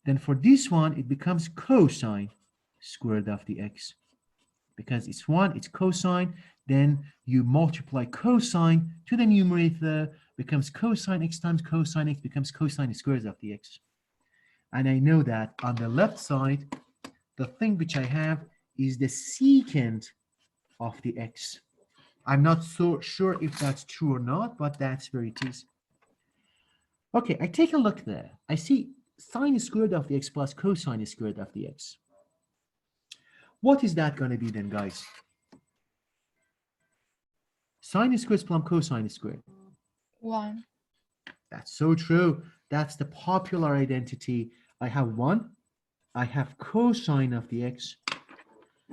Then for this one, it becomes cosine square root of the x. Because it's 1, it's cosine. Then you multiply cosine to the numerator, becomes cosine x times cosine x, becomes cosine square root of the x. And I know that on the left side, the thing which I have is the secant of the x. I'm not so sure if that's true or not, but that's where it is. Okay, I take a look there. I see sine squared of the x plus cosine squared of the x. What is that going to be then, guys? Sine squared plus cosine squared. 1. That's so true. That's the popular identity. I have 1. I have cosine of the x.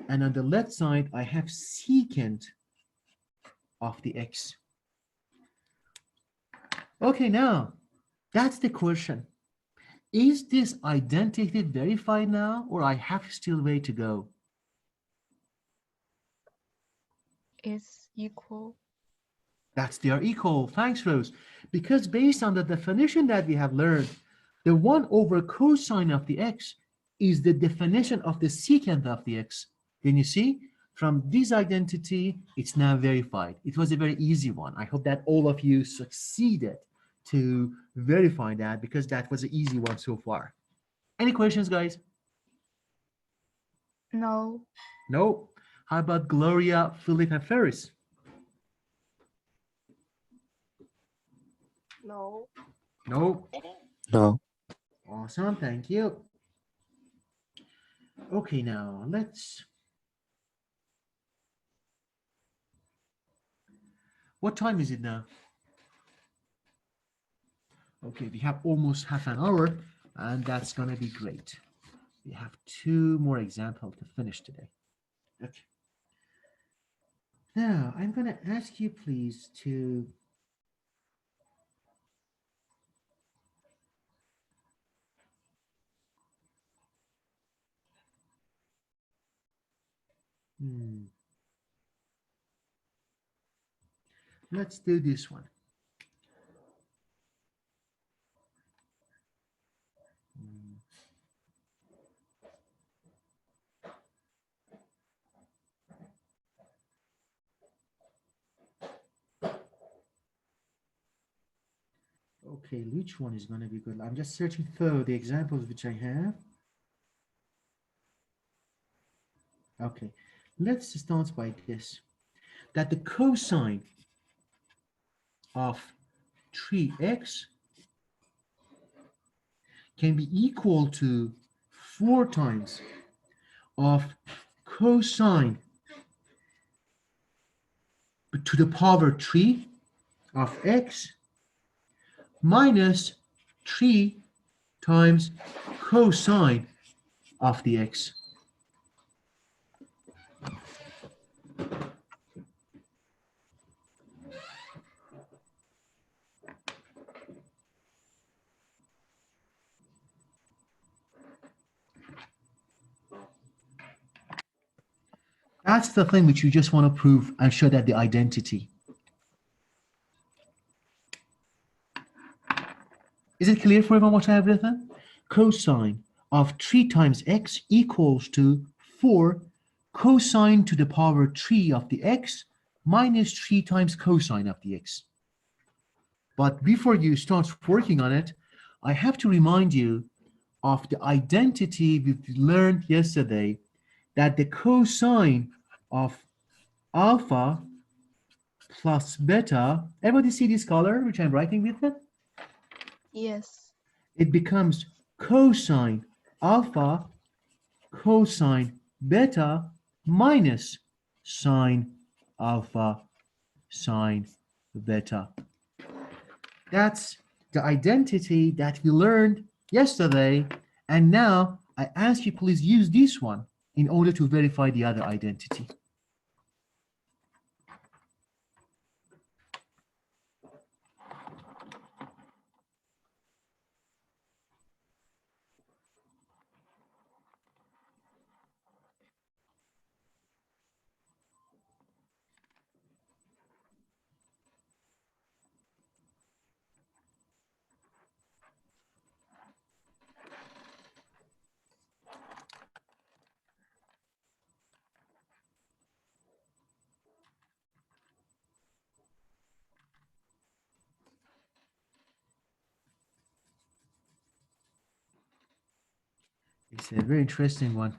And on the left side, I have secant of the x. Okay, now, that's the question. Is this identity verified now, or I have still way to go? Is equal. That's they are equal. Thanks, Rose. Because based on the definition that we have learned, the 1 over cosine of the x is the definition of the secant of the x. Can you see? From this identity, it's now verified. It was a very easy one. I hope that all of you succeeded to verify that because that was an easy one so far. Any questions, guys? No. No? How about Gloria, Philip, and Ferris? No. No? No. Awesome, thank you. Okay, now let's... What time is it now? Okay, we have almost half an hour, and that's gonna be great. We have 2 more examples to finish today. Okay. Now, I'm gonna ask you please to let's do this one. Okay, which one is going to be good? I'm just searching for the examples which I have. Okay, let's start by this. That the cosine of 3x can be equal to 4 times of cosine to the power 3 of x minus 3 times cosine of the x. That's the thing which you just want to prove and show that the identity. Is it clear for everyone what I have written? Cosine of 3 times x equals to 4 cosine to the power 3 of the x minus 3 times cosine of the x. But before you start working on it, I have to remind you of the identity we learned yesterday, that the cosine of alpha plus beta, everybody see this color which I'm writing with it? Yes. It becomes cosine alpha cosine beta minus sine alpha sine beta. That's the identity that we learned yesterday, and now I ask you please use this one in order to verify the other identity. It's a very interesting one.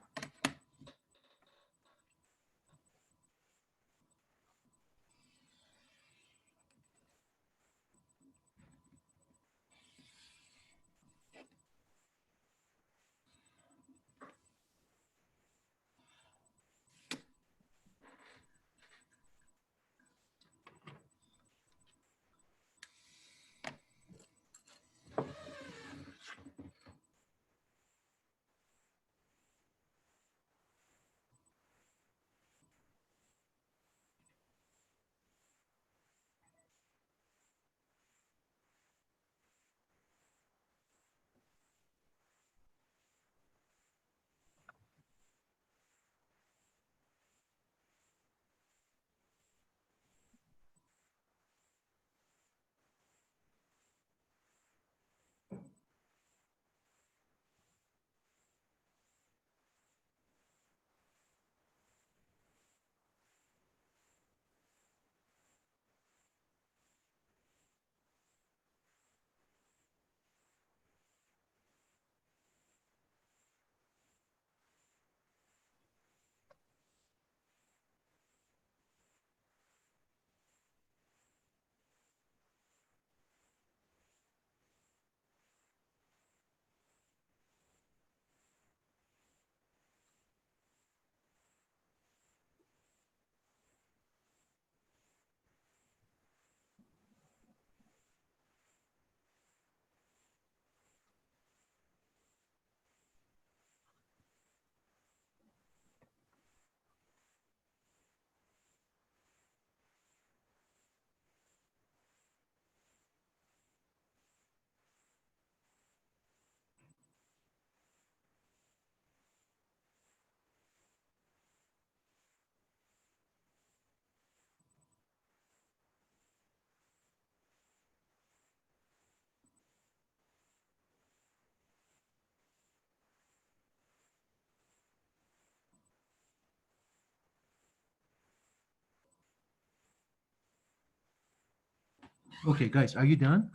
Okay, guys, are you done?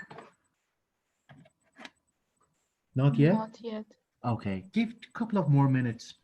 Not yet? Not yet. Okay, give a couple of more minutes.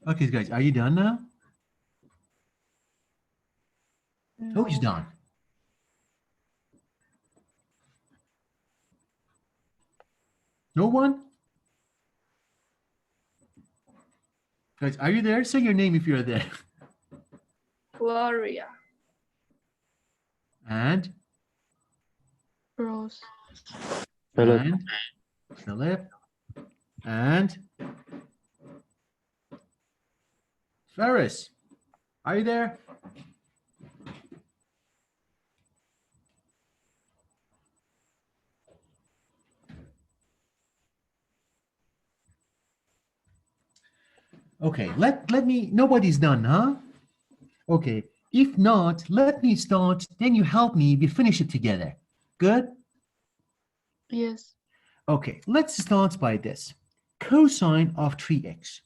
Okay, guys, are you done now? Who's No. done? No one? Guys, are you there? Say your name if you're there. Gloria. And Rose. Philip. and Philip and Ferris. Are you there? Okay, let me, nobody's done, huh? Okay, if not, let me start, then you help me, we finish it together. Good? Yes. Okay, let's start by this. Cosine of 3x.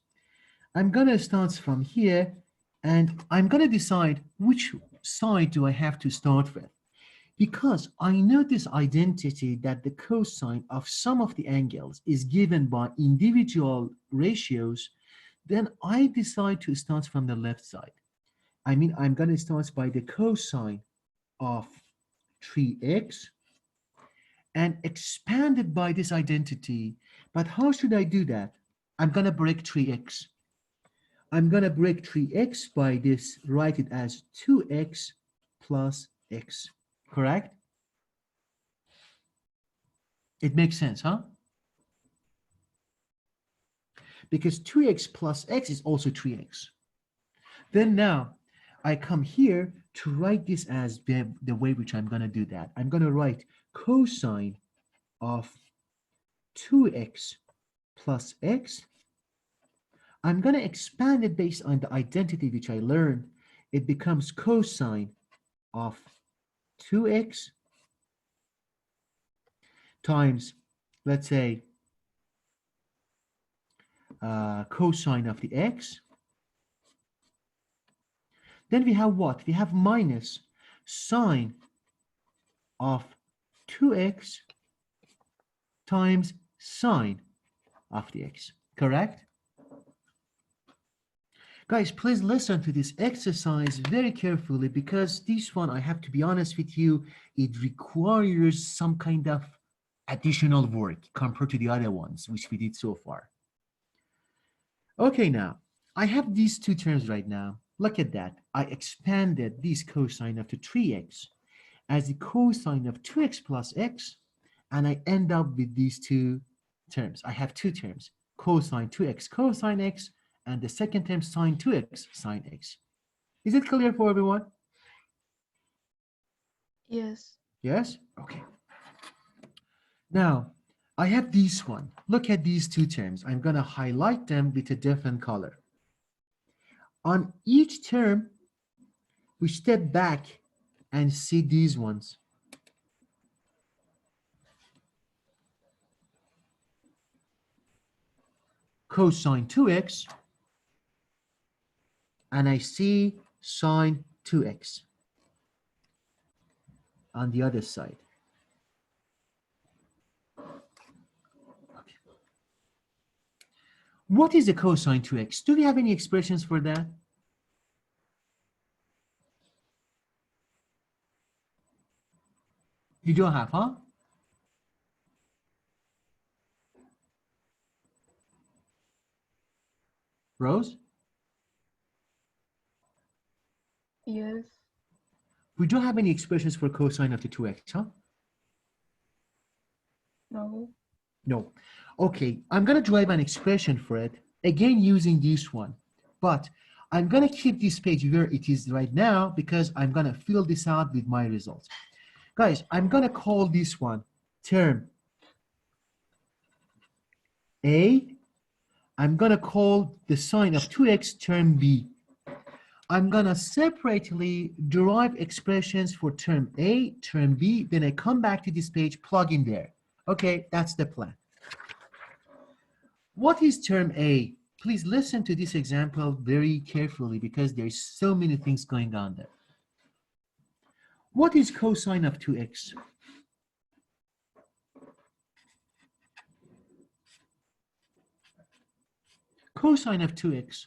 I'm gonna start from here and I'm gonna decide which side do I have to start with. Because I know this identity that the cosine of sum of the angles is given by individual ratios, then I decide to start from the left side. I mean, I'm going to start by the cosine of 3x and expand it by this identity. But how should I do that? I'm going to break 3x. I'm going to break 3x by this, write it as 2x plus x. Correct? It makes sense, huh? Because 2x plus x is also 3x. Then now, I come here to write this as the way which I'm going to do that. I'm going to write cosine of 2x plus x. I'm going to expand it based on the identity which I learned. It becomes cosine of 2x times, let's say, cosine of the x. Then we have what? We have minus sine of 2x times sine of the x, correct? Guys, please listen to this exercise very carefully because this one, I have to be honest with you, it requires some kind of additional work compared to the other ones which we did so far. Okay, now, I have these two terms right now. Look at that. I expanded this cosine of the 3x as the cosine of 2x plus x, and I end up with these two terms. I have two terms, cosine 2x cosine x, and the second term sine 2x sine x. Is it clear for everyone? Yes. Yes? Okay. Now, I have this one. Look at these two terms. I'm going to highlight them with a different color. On each term, we step back and see these ones. Cosine 2x, and I see sine 2x on the other side. Okay. What is the cosine 2x? Do we have any expressions for that? You don't have, huh? Rose? Yes. We don't have any expressions for cosine of the 2x, huh? No. No. Okay, I'm going to derive an expression for it, again using this one. But I'm going to keep this page where it is right now because I'm going to fill this out with my results. Guys, I'm going to call this one term A. I'm going to call the sine of 2x term B. I'm going to separately derive expressions for term A, term B, then I come back to this page, plug in there. Okay, that's the plan. What is term A? Please listen to this example very carefully because there's so many things going on there. What is cosine of 2x? Cosine of 2x.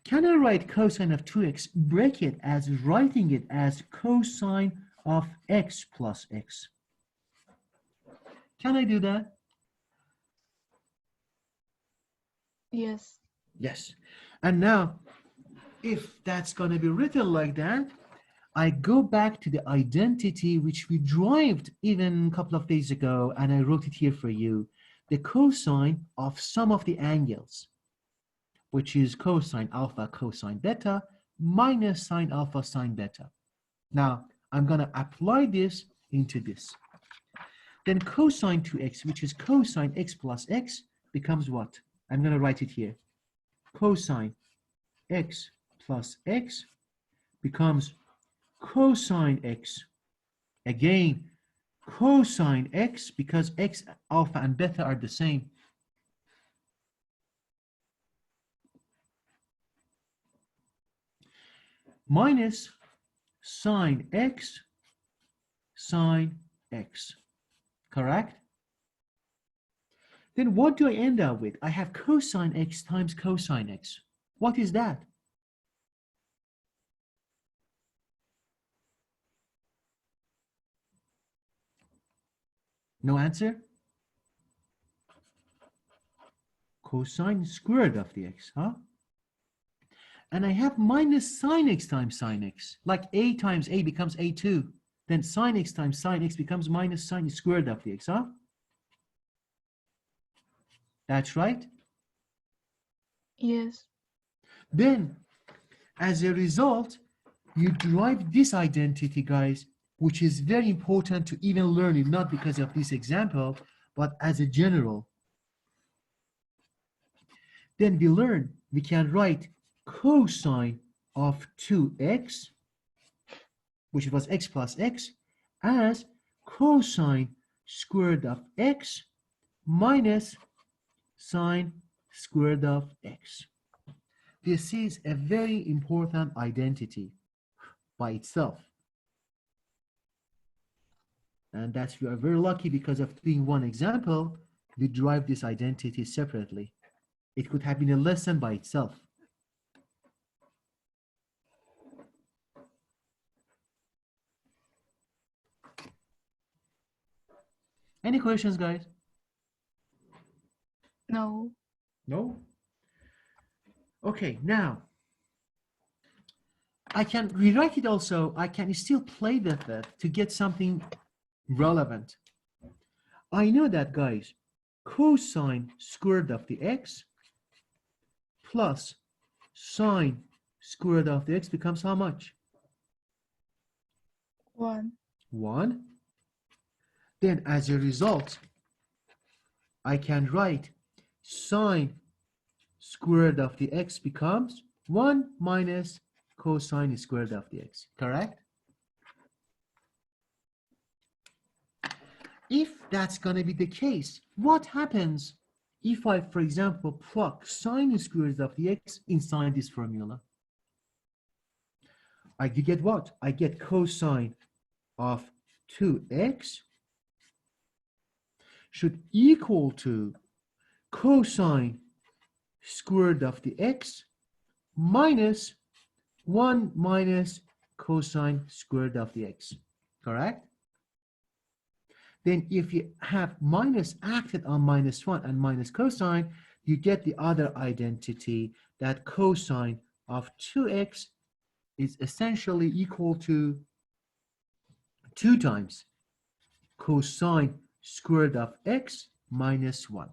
Can I write cosine of 2x, break it as writing it as cosine of x plus x? Can I do that? Yes. Yes. And now, if that's going to be written like that, I go back to the identity which we derived even a couple of days ago, and I wrote it here for you. The cosine of sum of the angles, which is cosine alpha cosine beta minus sine alpha sine beta. Now, I'm going to apply this into this. Then cosine 2x, which is cosine x plus x, becomes what? I'm going to write it here. Cosine x plus x becomes cosine x. Again, cosine x, because x, alpha, and beta are the same. Minus sine x, sine x. Correct? Then what do I end up with? I have cosine x times cosine x. What is that? No answer? Cosine squared of the x, huh? And I have minus sine x times sine x. Like a times a becomes a2. Then sine x times sine x becomes minus sine squared of the x, huh? That's right. Yes. Then, as a result, you derive this identity, guys, which is very important to even learn it, not because of this example, but as a general. Then we learn we can write cosine of 2x, which was x plus x, as cosine squared of x minus sine squared of x. This is a very important identity by itself. And that's, we are very lucky because of doing one example, we derive this identity separately. It could have been a lesson by itself. Any questions, guys? No. No? Okay, now, I can rewrite it also. I can still play with it to get something relevant. I know that, guys, cosine squared of the x plus sine squared of the x becomes how much? 1. 1. Then as a result, I can write sine squared of the x becomes 1 minus cosine squared of the x, correct? If that's going to be the case, what happens if I, for example, plug sine squared of the x inside this formula? I get what? I get cosine of 2x should equal to cosine squared of the x minus 1 minus cosine squared of the x, correct? Then if you have minus acted on minus 1 and minus cosine, you get the other identity that cosine of 2x is essentially equal to 2 times cosine squared of x minus 1.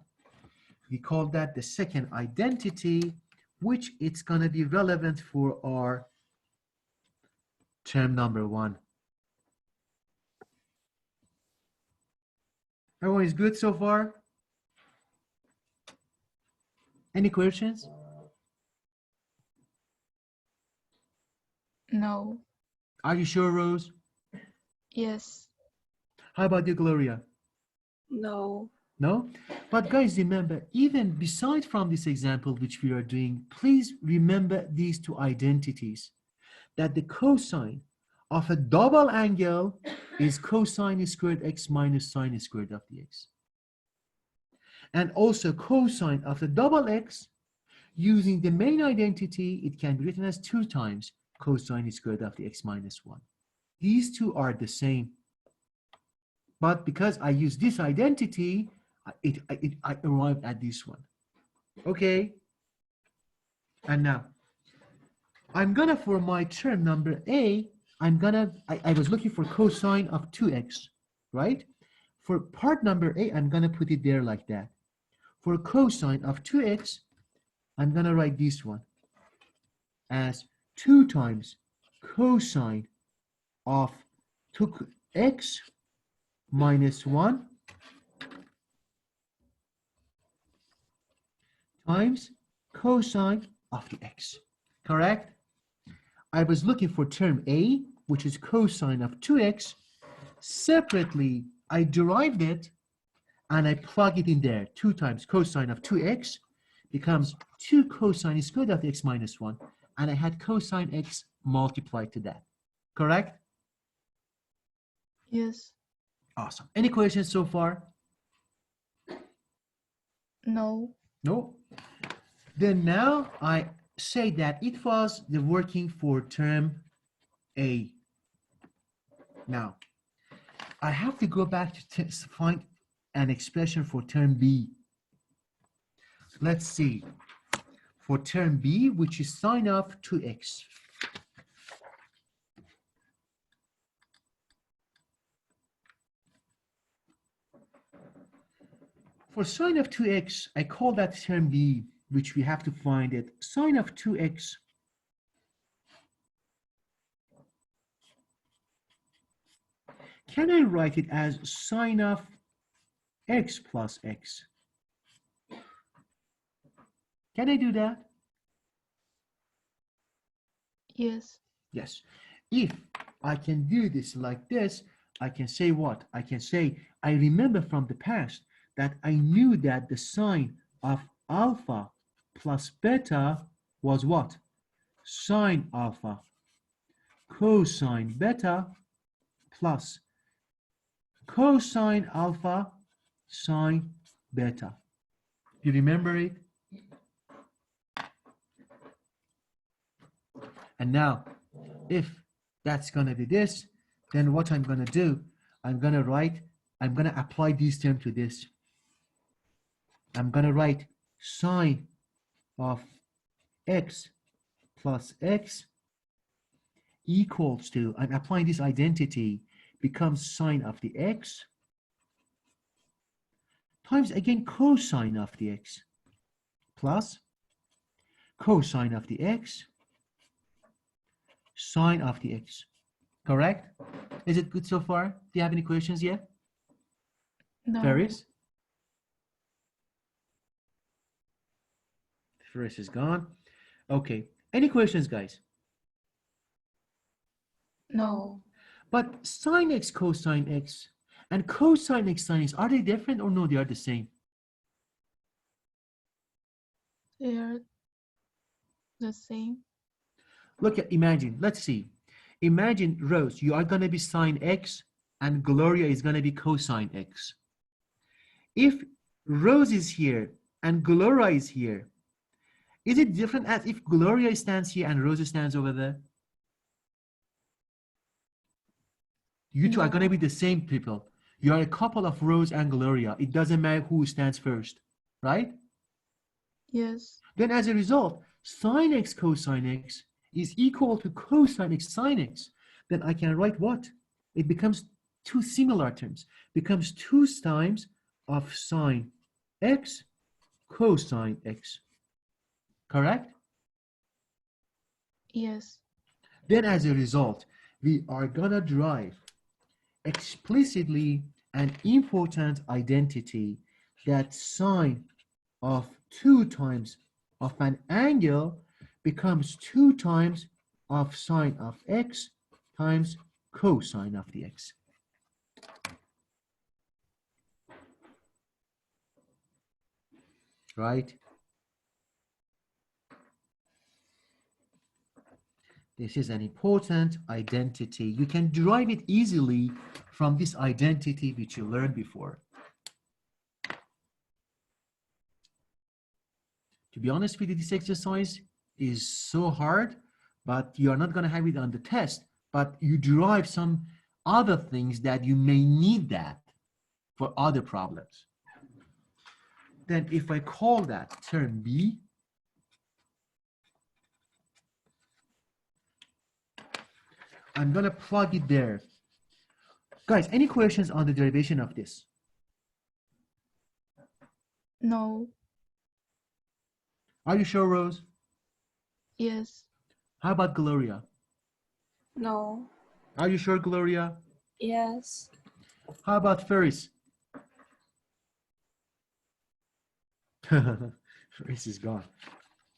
We call that the second identity, which it's going to be relevant for our term number 1. Everyone is good so far? Any questions? No. Are you sure, Rose? Yes. How about you, Gloria? No. No? But guys, remember, even beside from this example which we are doing, please remember these two identities, that the cosine of a double angle is cosine squared x minus sine squared of the x. And also cosine of the double x, using the main identity, it can be written as 2 times cosine squared of the x minus 1. These two are the same. But because I use this identity, I arrived at this one. Okay? And now, I'm gonna, for my term number A, I was looking for cosine of 2x, right? For part number A, I'm gonna put it there like that. For cosine of 2x, I'm gonna write this one as 2 times cosine of 2x minus 1 times cosine of the x, correct? I was looking for term A, which is cosine of 2x. Separately, I derived it and I plug it in there. 2 times cosine of 2x becomes 2 cosine squared of x minus 1. And I had cosine x multiplied to that, correct? Yes. Awesome. Any questions so far? No. No? Then now I say that it was the working for term A. Now, I have to go back to find an expression for term B. Let's see. For term B, which is sine of 2x. For sine of 2x, I call that term B, which we have to find it. Sine of 2x can I write it as sine of x plus x? Can I do that? Yes. Yes. If I can do this like this, I can say what? I can say, I remember from the past that I knew that the sine of alpha plus beta was what? Sine alpha cosine beta plus cosine alpha sine beta. You remember it? And now, if that's going to be this, then what I'm going to do, I'm going to apply this term to this. I'm going to write sine of x plus x equals to, I'm applying this identity, becomes sine of the x times again cosine of the x plus cosine of the x sine of the x. Correct? Is it good so far? Do you have any questions yet? No. Ferris? Ferris is gone. Okay. Any questions, guys? No. But sine x cosine x and cosine x sine x, are they different or no, they are the same? They are the same. Look at, imagine, let's see. Imagine, Rose, you are going to be sine x and Gloria is going to be cosine x. If Rose is here and Gloria is here, is it different as if Gloria stands here and Rose stands over there? You two are going to be the same people. You are a couple of Rose and Gloria. It doesn't matter who stands first, right? Yes. Then as a result, sine x cosine x is equal to cosine x sine x. Then I can write what? It becomes two similar terms. Becomes 2 times of sine x cosine x. Correct? Yes. Then as a result, we are gonna derive explicitly an important identity that sine of 2 times of an angle becomes 2 times of sine of x times cosine of the x. Right? This is an important identity. You can derive it easily from this identity which you learned before. To be honest with you, this exercise is so hard, but you are not going to have it on the test, but you derive some other things that you may need that for other problems. Then if I call that term B, I'm going to plug it there. Guys, any questions on the derivation of this? No. Are you sure, Rose? Yes. How about Gloria? No. Are you sure, Gloria? Yes. How about Ferris? Ferris is gone.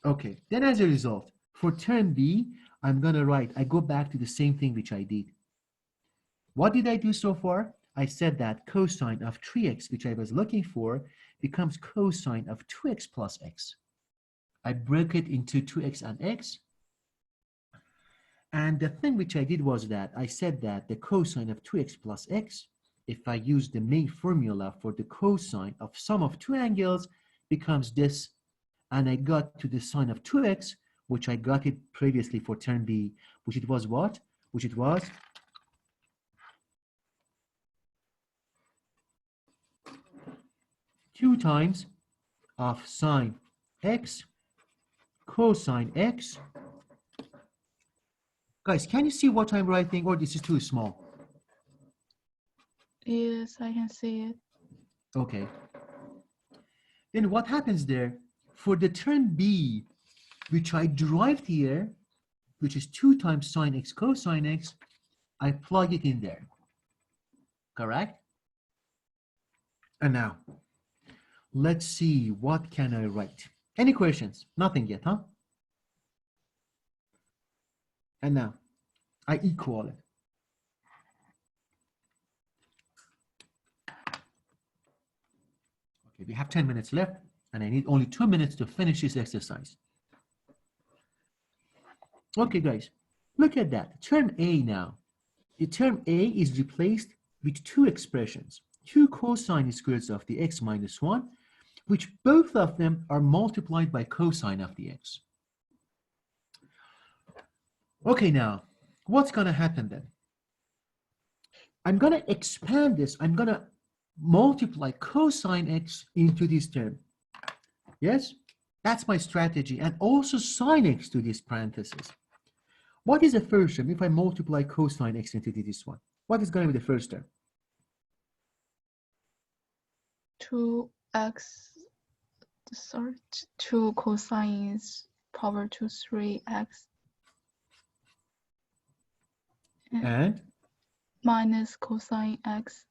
Okay, then as a result, for term B, I'm going to write, I go back to the same thing which I did. What did I do so far? I said that cosine of 3x, which I was looking for, becomes cosine of 2x plus x. I broke it into 2x and x. And the thing which I did was that I said that the cosine of 2x plus x, if I use the main formula for the cosine of sum of 2 angles, becomes this. And I got to the sine of 2x, which I got it previously for term B, which it was what? Which it was 2 times of sine x cosine x. Guys, can you see what I'm writing, or this is too small? Yes, I can see it. Okay. Then what happens there? For the term B, which I derived here, which is 2 times sine x cosine x, I plug it in there. correct? And now, let's see, what can I write? Any questions? Nothing yet, huh? And now, I equal it. Okay, we have 10 minutes left, and I need only 2 minutes to finish this exercise. Okay, guys, look at that. Term A now. The term A is replaced with two expressions, 2 cosine squares of the x minus 1, which both of them are multiplied by cosine of the x. Okay, now, what's going to happen then? I'm going to expand this. I'm going to multiply cosine x into this term. Yes, that's my strategy. And also sine x to this parenthesis. What is the first term if I multiply cosine x into this one? What is going to be the first term? 2x, sorry, 2 cosine is power to 3x. And? Minus cosine x.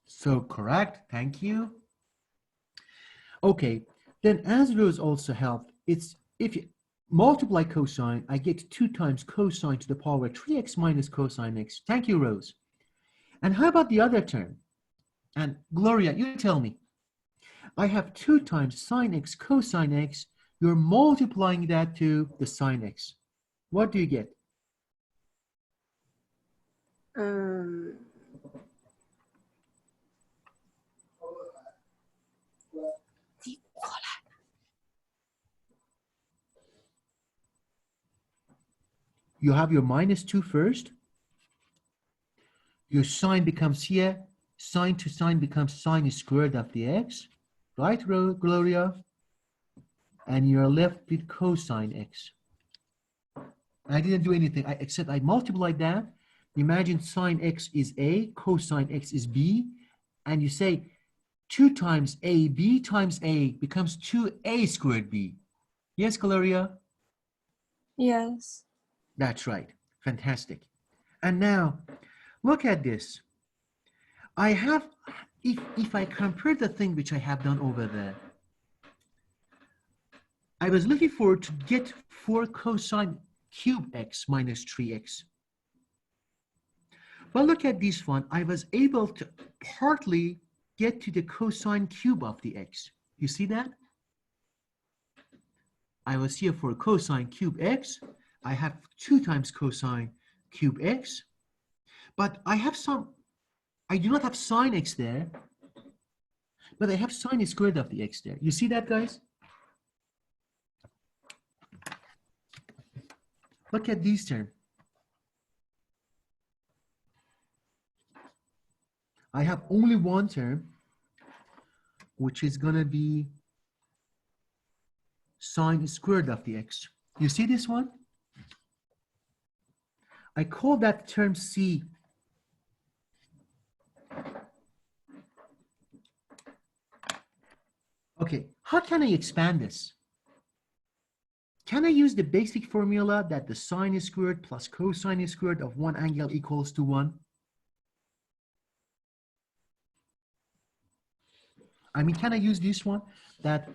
So correct, thank you. Okay, then as Rose also helped, it's if you multiply cosine, I get 2 times cosine to the power 3x minus cosine x. Thank you, Rose. And how about the other term? And Gloria, you tell me. I have 2 times sine x cosine x. You're multiplying that to the sine x. What do you get? You have your minus 2 first. Your sine becomes here. Sine to sine becomes sine squared of the x. Right, Gloria? And you're left with cosine x. I didn't do anything, except I multiplied that. Imagine sine x is a, cosine x is b, and you say 2 times ab times a becomes 2a squared b. Yes, Gloria? Yes. That's right. Fantastic. And now, look at this. I have, if I compare the thing which I have done over there, I was looking for to get 4 cosine cube x minus 3x. But look at this one. I was able to partly get to the cosine cube of the x. You see that? I was here for cosine cube x. I have 2 times cosine cube x. But I have I do not have sine x there, but I have sine squared of the x there. You see that, guys? Look at these terms. I have only one term, which is going to be sine squared of the x. You see this one? I call that term C. Okay, how can I expand this? Can I use the basic formula that the sine squared plus cosine squared of one angle equals to 1? I mean, can I use this one? That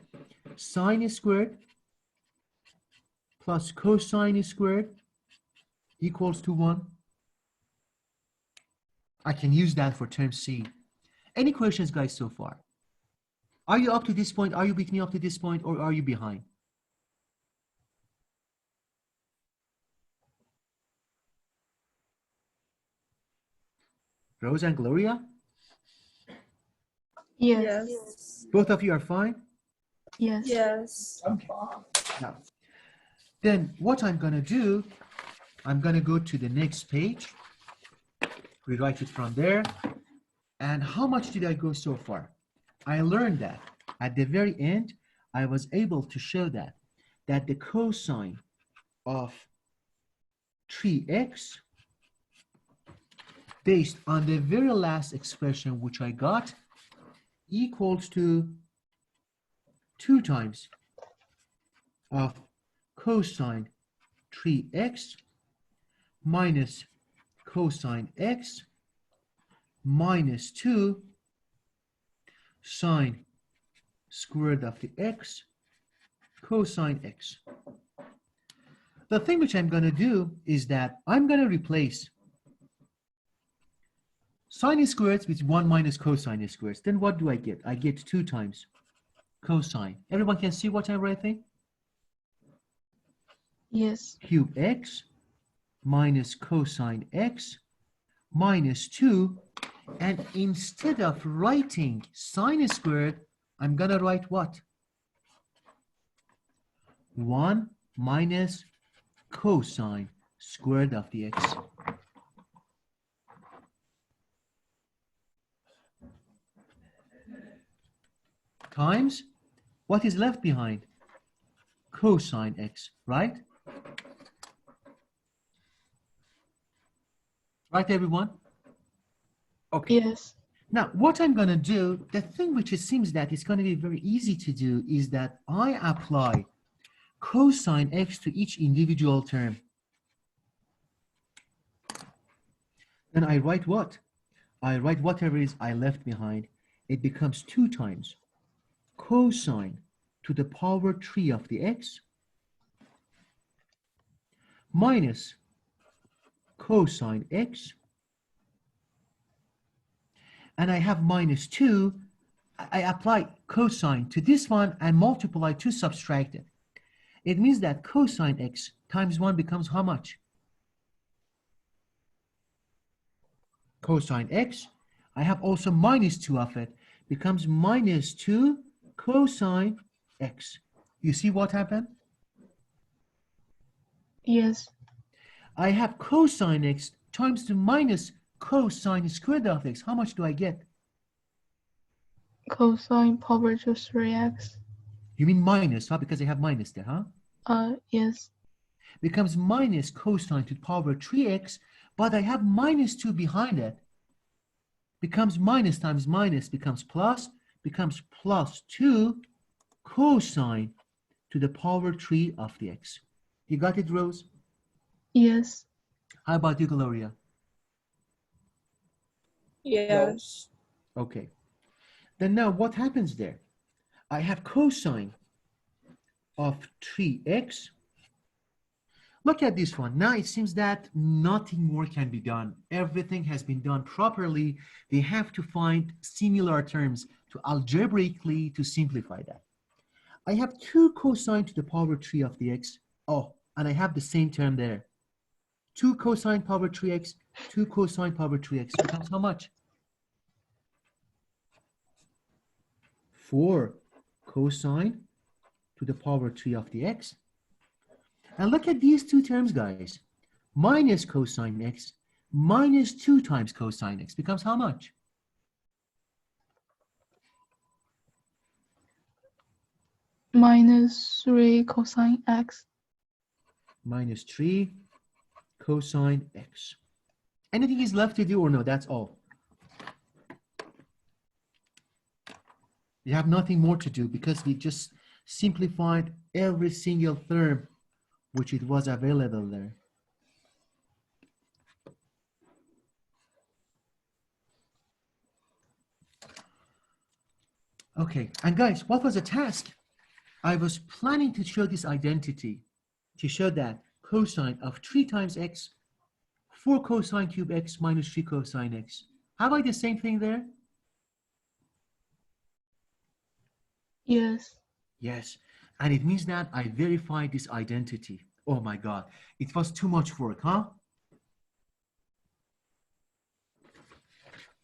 sine squared plus cosine squared equals to 1? I can use that for term C. Any questions, guys, so far? Are you up to this point? Are you with me up to this point, or are you behind? Rose and Gloria? Yes. Yes. Both of you are fine? Yes. Yes. Okay. Now, then what I'm going to do, I'm going to go to the next page. We write it from there. And how much did I go so far? I learned that at the very end, I was able to show that the cosine of 3x based on the very last expression which I got equals to 2 times of cosine 3x minus cosine x minus 2 sine squared of the x cosine x. The thing which I'm going to do is that I'm going to replace sine squared with 1 minus cosine squared. Then what do I get? I get 2 times cosine. Everyone can see what I'm writing? Yes. Cube x minus cosine x minus 2. And instead of writing sine squared, I'm going to write what? 1 minus cosine squared of the x. Times what is left behind? Cosine x, right? Right, everyone? Okay. Yes. Now, what I'm going to do, the thing which it seems that it's going to be very easy to do is that I apply cosine x to each individual term. Then I write what? I write whatever is I left behind. It becomes 2 times cosine to the power 3 of the x minus cosine x. And I have minus 2. I apply cosine to this one and multiply to subtract it. It means that cosine x times 1 becomes how much? Cosine x. I have also minus 2 of it. Becomes minus 2 cosine x. You see what happened? Yes. I have cosine x times the minus cosine squared of x. How much do I get? Cosine power to 3x. You mean minus, huh? Because I have minus there, huh? Yes. Becomes minus cosine to the power 3x, but I have minus 2 behind it. Becomes minus times minus becomes plus 2 cosine to the power 3 of the x. You got it, Rose? Yes. How about you, Gloria? Yes. Okay. Then now what happens there? I have cosine of 3x. Look at this one. Now it seems that nothing more can be done. Everything has been done properly. They have to find similar terms to algebraically to simplify that. I have 2 cosine to the power 3 of the x. Oh, and I have the same term there. 2 cosine power 3x, 2 cosine power 3x becomes how much? 4 cosine to the power 3 of the x. And look at these 2 terms, guys. Minus cosine x minus 2 times cosine x becomes how much? Minus 3 cosine x. Minus 3 cosine x. Anything is left to do or no? That's all. You have nothing more to do because we just simplified every single term which it was available there. Okay, and guys, what was the task? I was planning to show this identity, to show that cosine of 3 times x, 4 cosine cube x minus 3 cosine x. Have I the same thing there? Yes. Yes, and it means that I verified this identity. Oh my God, it was too much work, huh?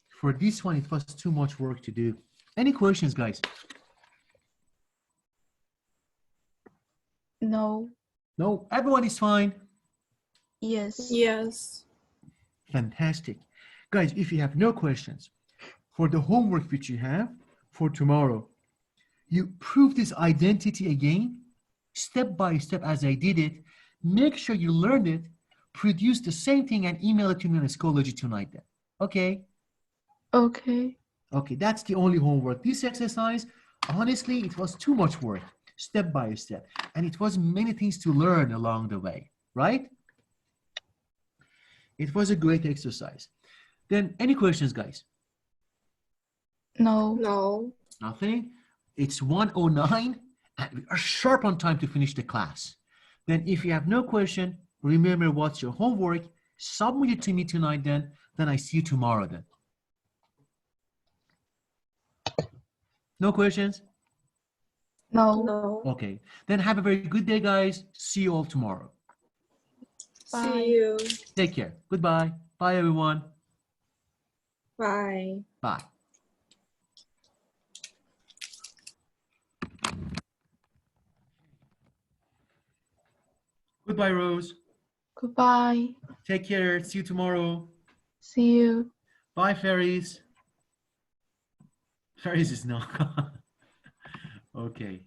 For this one, it was too much work to do. Any questions, guys? No. No, everyone is fine. Yes. Yes. Fantastic. Guys, if you have no questions, for the homework which you have for tomorrow, you prove this identity again, step by step as I did it. Make sure you learn it, produce the same thing and email it to me on Schoology tonight then. Okay? Okay. Okay, that's the only homework. This exercise, honestly, it was too much work, step by step. And it was many things to learn along the way, right? It was a great exercise. Then any questions, guys? No. No. Nothing. It's 1:09 and we are sharp on time to finish the class. Then if you have no question, remember what's your homework, submit it to me tonight then I see you tomorrow then. No questions? No. No. Okay. Then have a very good day, guys. See you all tomorrow. Bye. See you. Take care. Goodbye. Bye, everyone. Bye. Bye. Goodbye, Rose. Goodbye. Take care. See you tomorrow. See you. Bye, Fairies. Fairies is not. Okay.